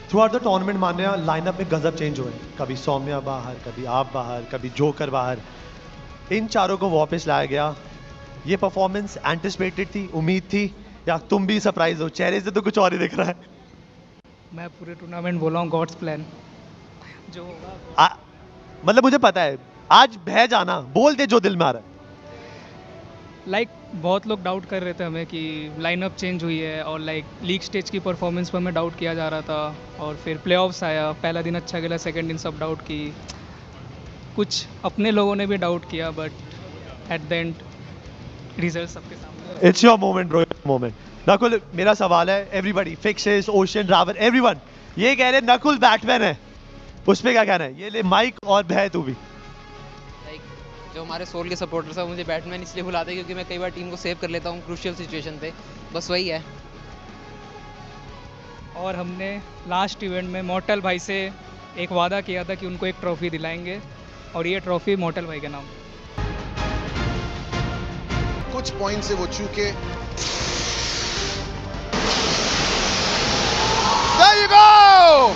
S2: Throughout the tournament Manya lineup में गजब चेंज हुए, कभी सौम्या बाहर, कभी आप बाहर, कभी जोकर बाहर, इन चारों को वापस लाया गया। ये परफॉर्मेंस एंटिसिपेटेड थी, उम्मीद थी, या तुम भी सरप्राइज हो? चेहरे से तो कुछ और ही दिख रहा है।
S5: मैं पूरे टूर्नामेंट बोला हूँ गॉड्स प्लान जो होगा।
S2: मतलब मुझे पता है आज बह जाना, बोल दे जो दिल में आ रहा है।
S5: लाइक बहुत लोग डाउट कर रहे थे हमें कि लाइनअप चेंज हुई है, और लाइक लीग स्टेज की परफॉर्मेंस पर हमें डाउट किया जा रहा था, और फिर प्लेऑफ्स आया, पहला दिन अच्छा खेला, सेकंड दिन सब डाउट की, कुछ अपने लोगों ने भी डाउट किया, but at the end result सबके सामने।
S2: It's your moment bro, moment. Nakul, मेरा सवाल है, everybody fixes, Ocean, Ravan, everyone ये कह रहे नकुल बैटमैन है, उस पे क्या कहना है? ये ले माइक और भय तू भी।
S8: लाइक जो हमारे सोल के सपोर्टर्स हैं मुझे बैटमैन इसलिए बुलाते हैं क्योंकि मैं कई बार टीम को सेव कर लेता हूँ क्रूशियल सिचुएशन पे, बस वही है।
S5: और हमने लास्ट इवेंट में मॉर्टल भाई से एक वादा किया था कि उनको एक ट्रॉफी दिलाएंगे, और ये ट्रॉफी मॉर्टल भाई के नाम।
S6: कुछ पॉइंट से वो चूके। There you go!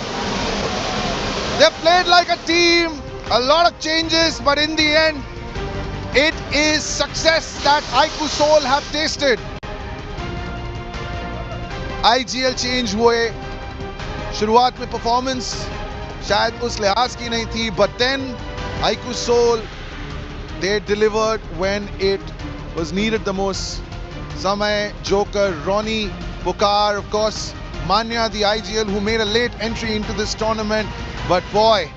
S6: They played like a team, a lot of changes, but in the end, it is success that iQOO Soul have tasted. IGL change हुए, शुरुआत में परफॉर्मेंस शायद उस लिहाज की नहीं थी, but then iQOO Soul, they delivered when it was needed the most. Samay, Joker, Ronnie, Bukar, of course, Manya, the IGL, who made a late entry into this tournament, but boy,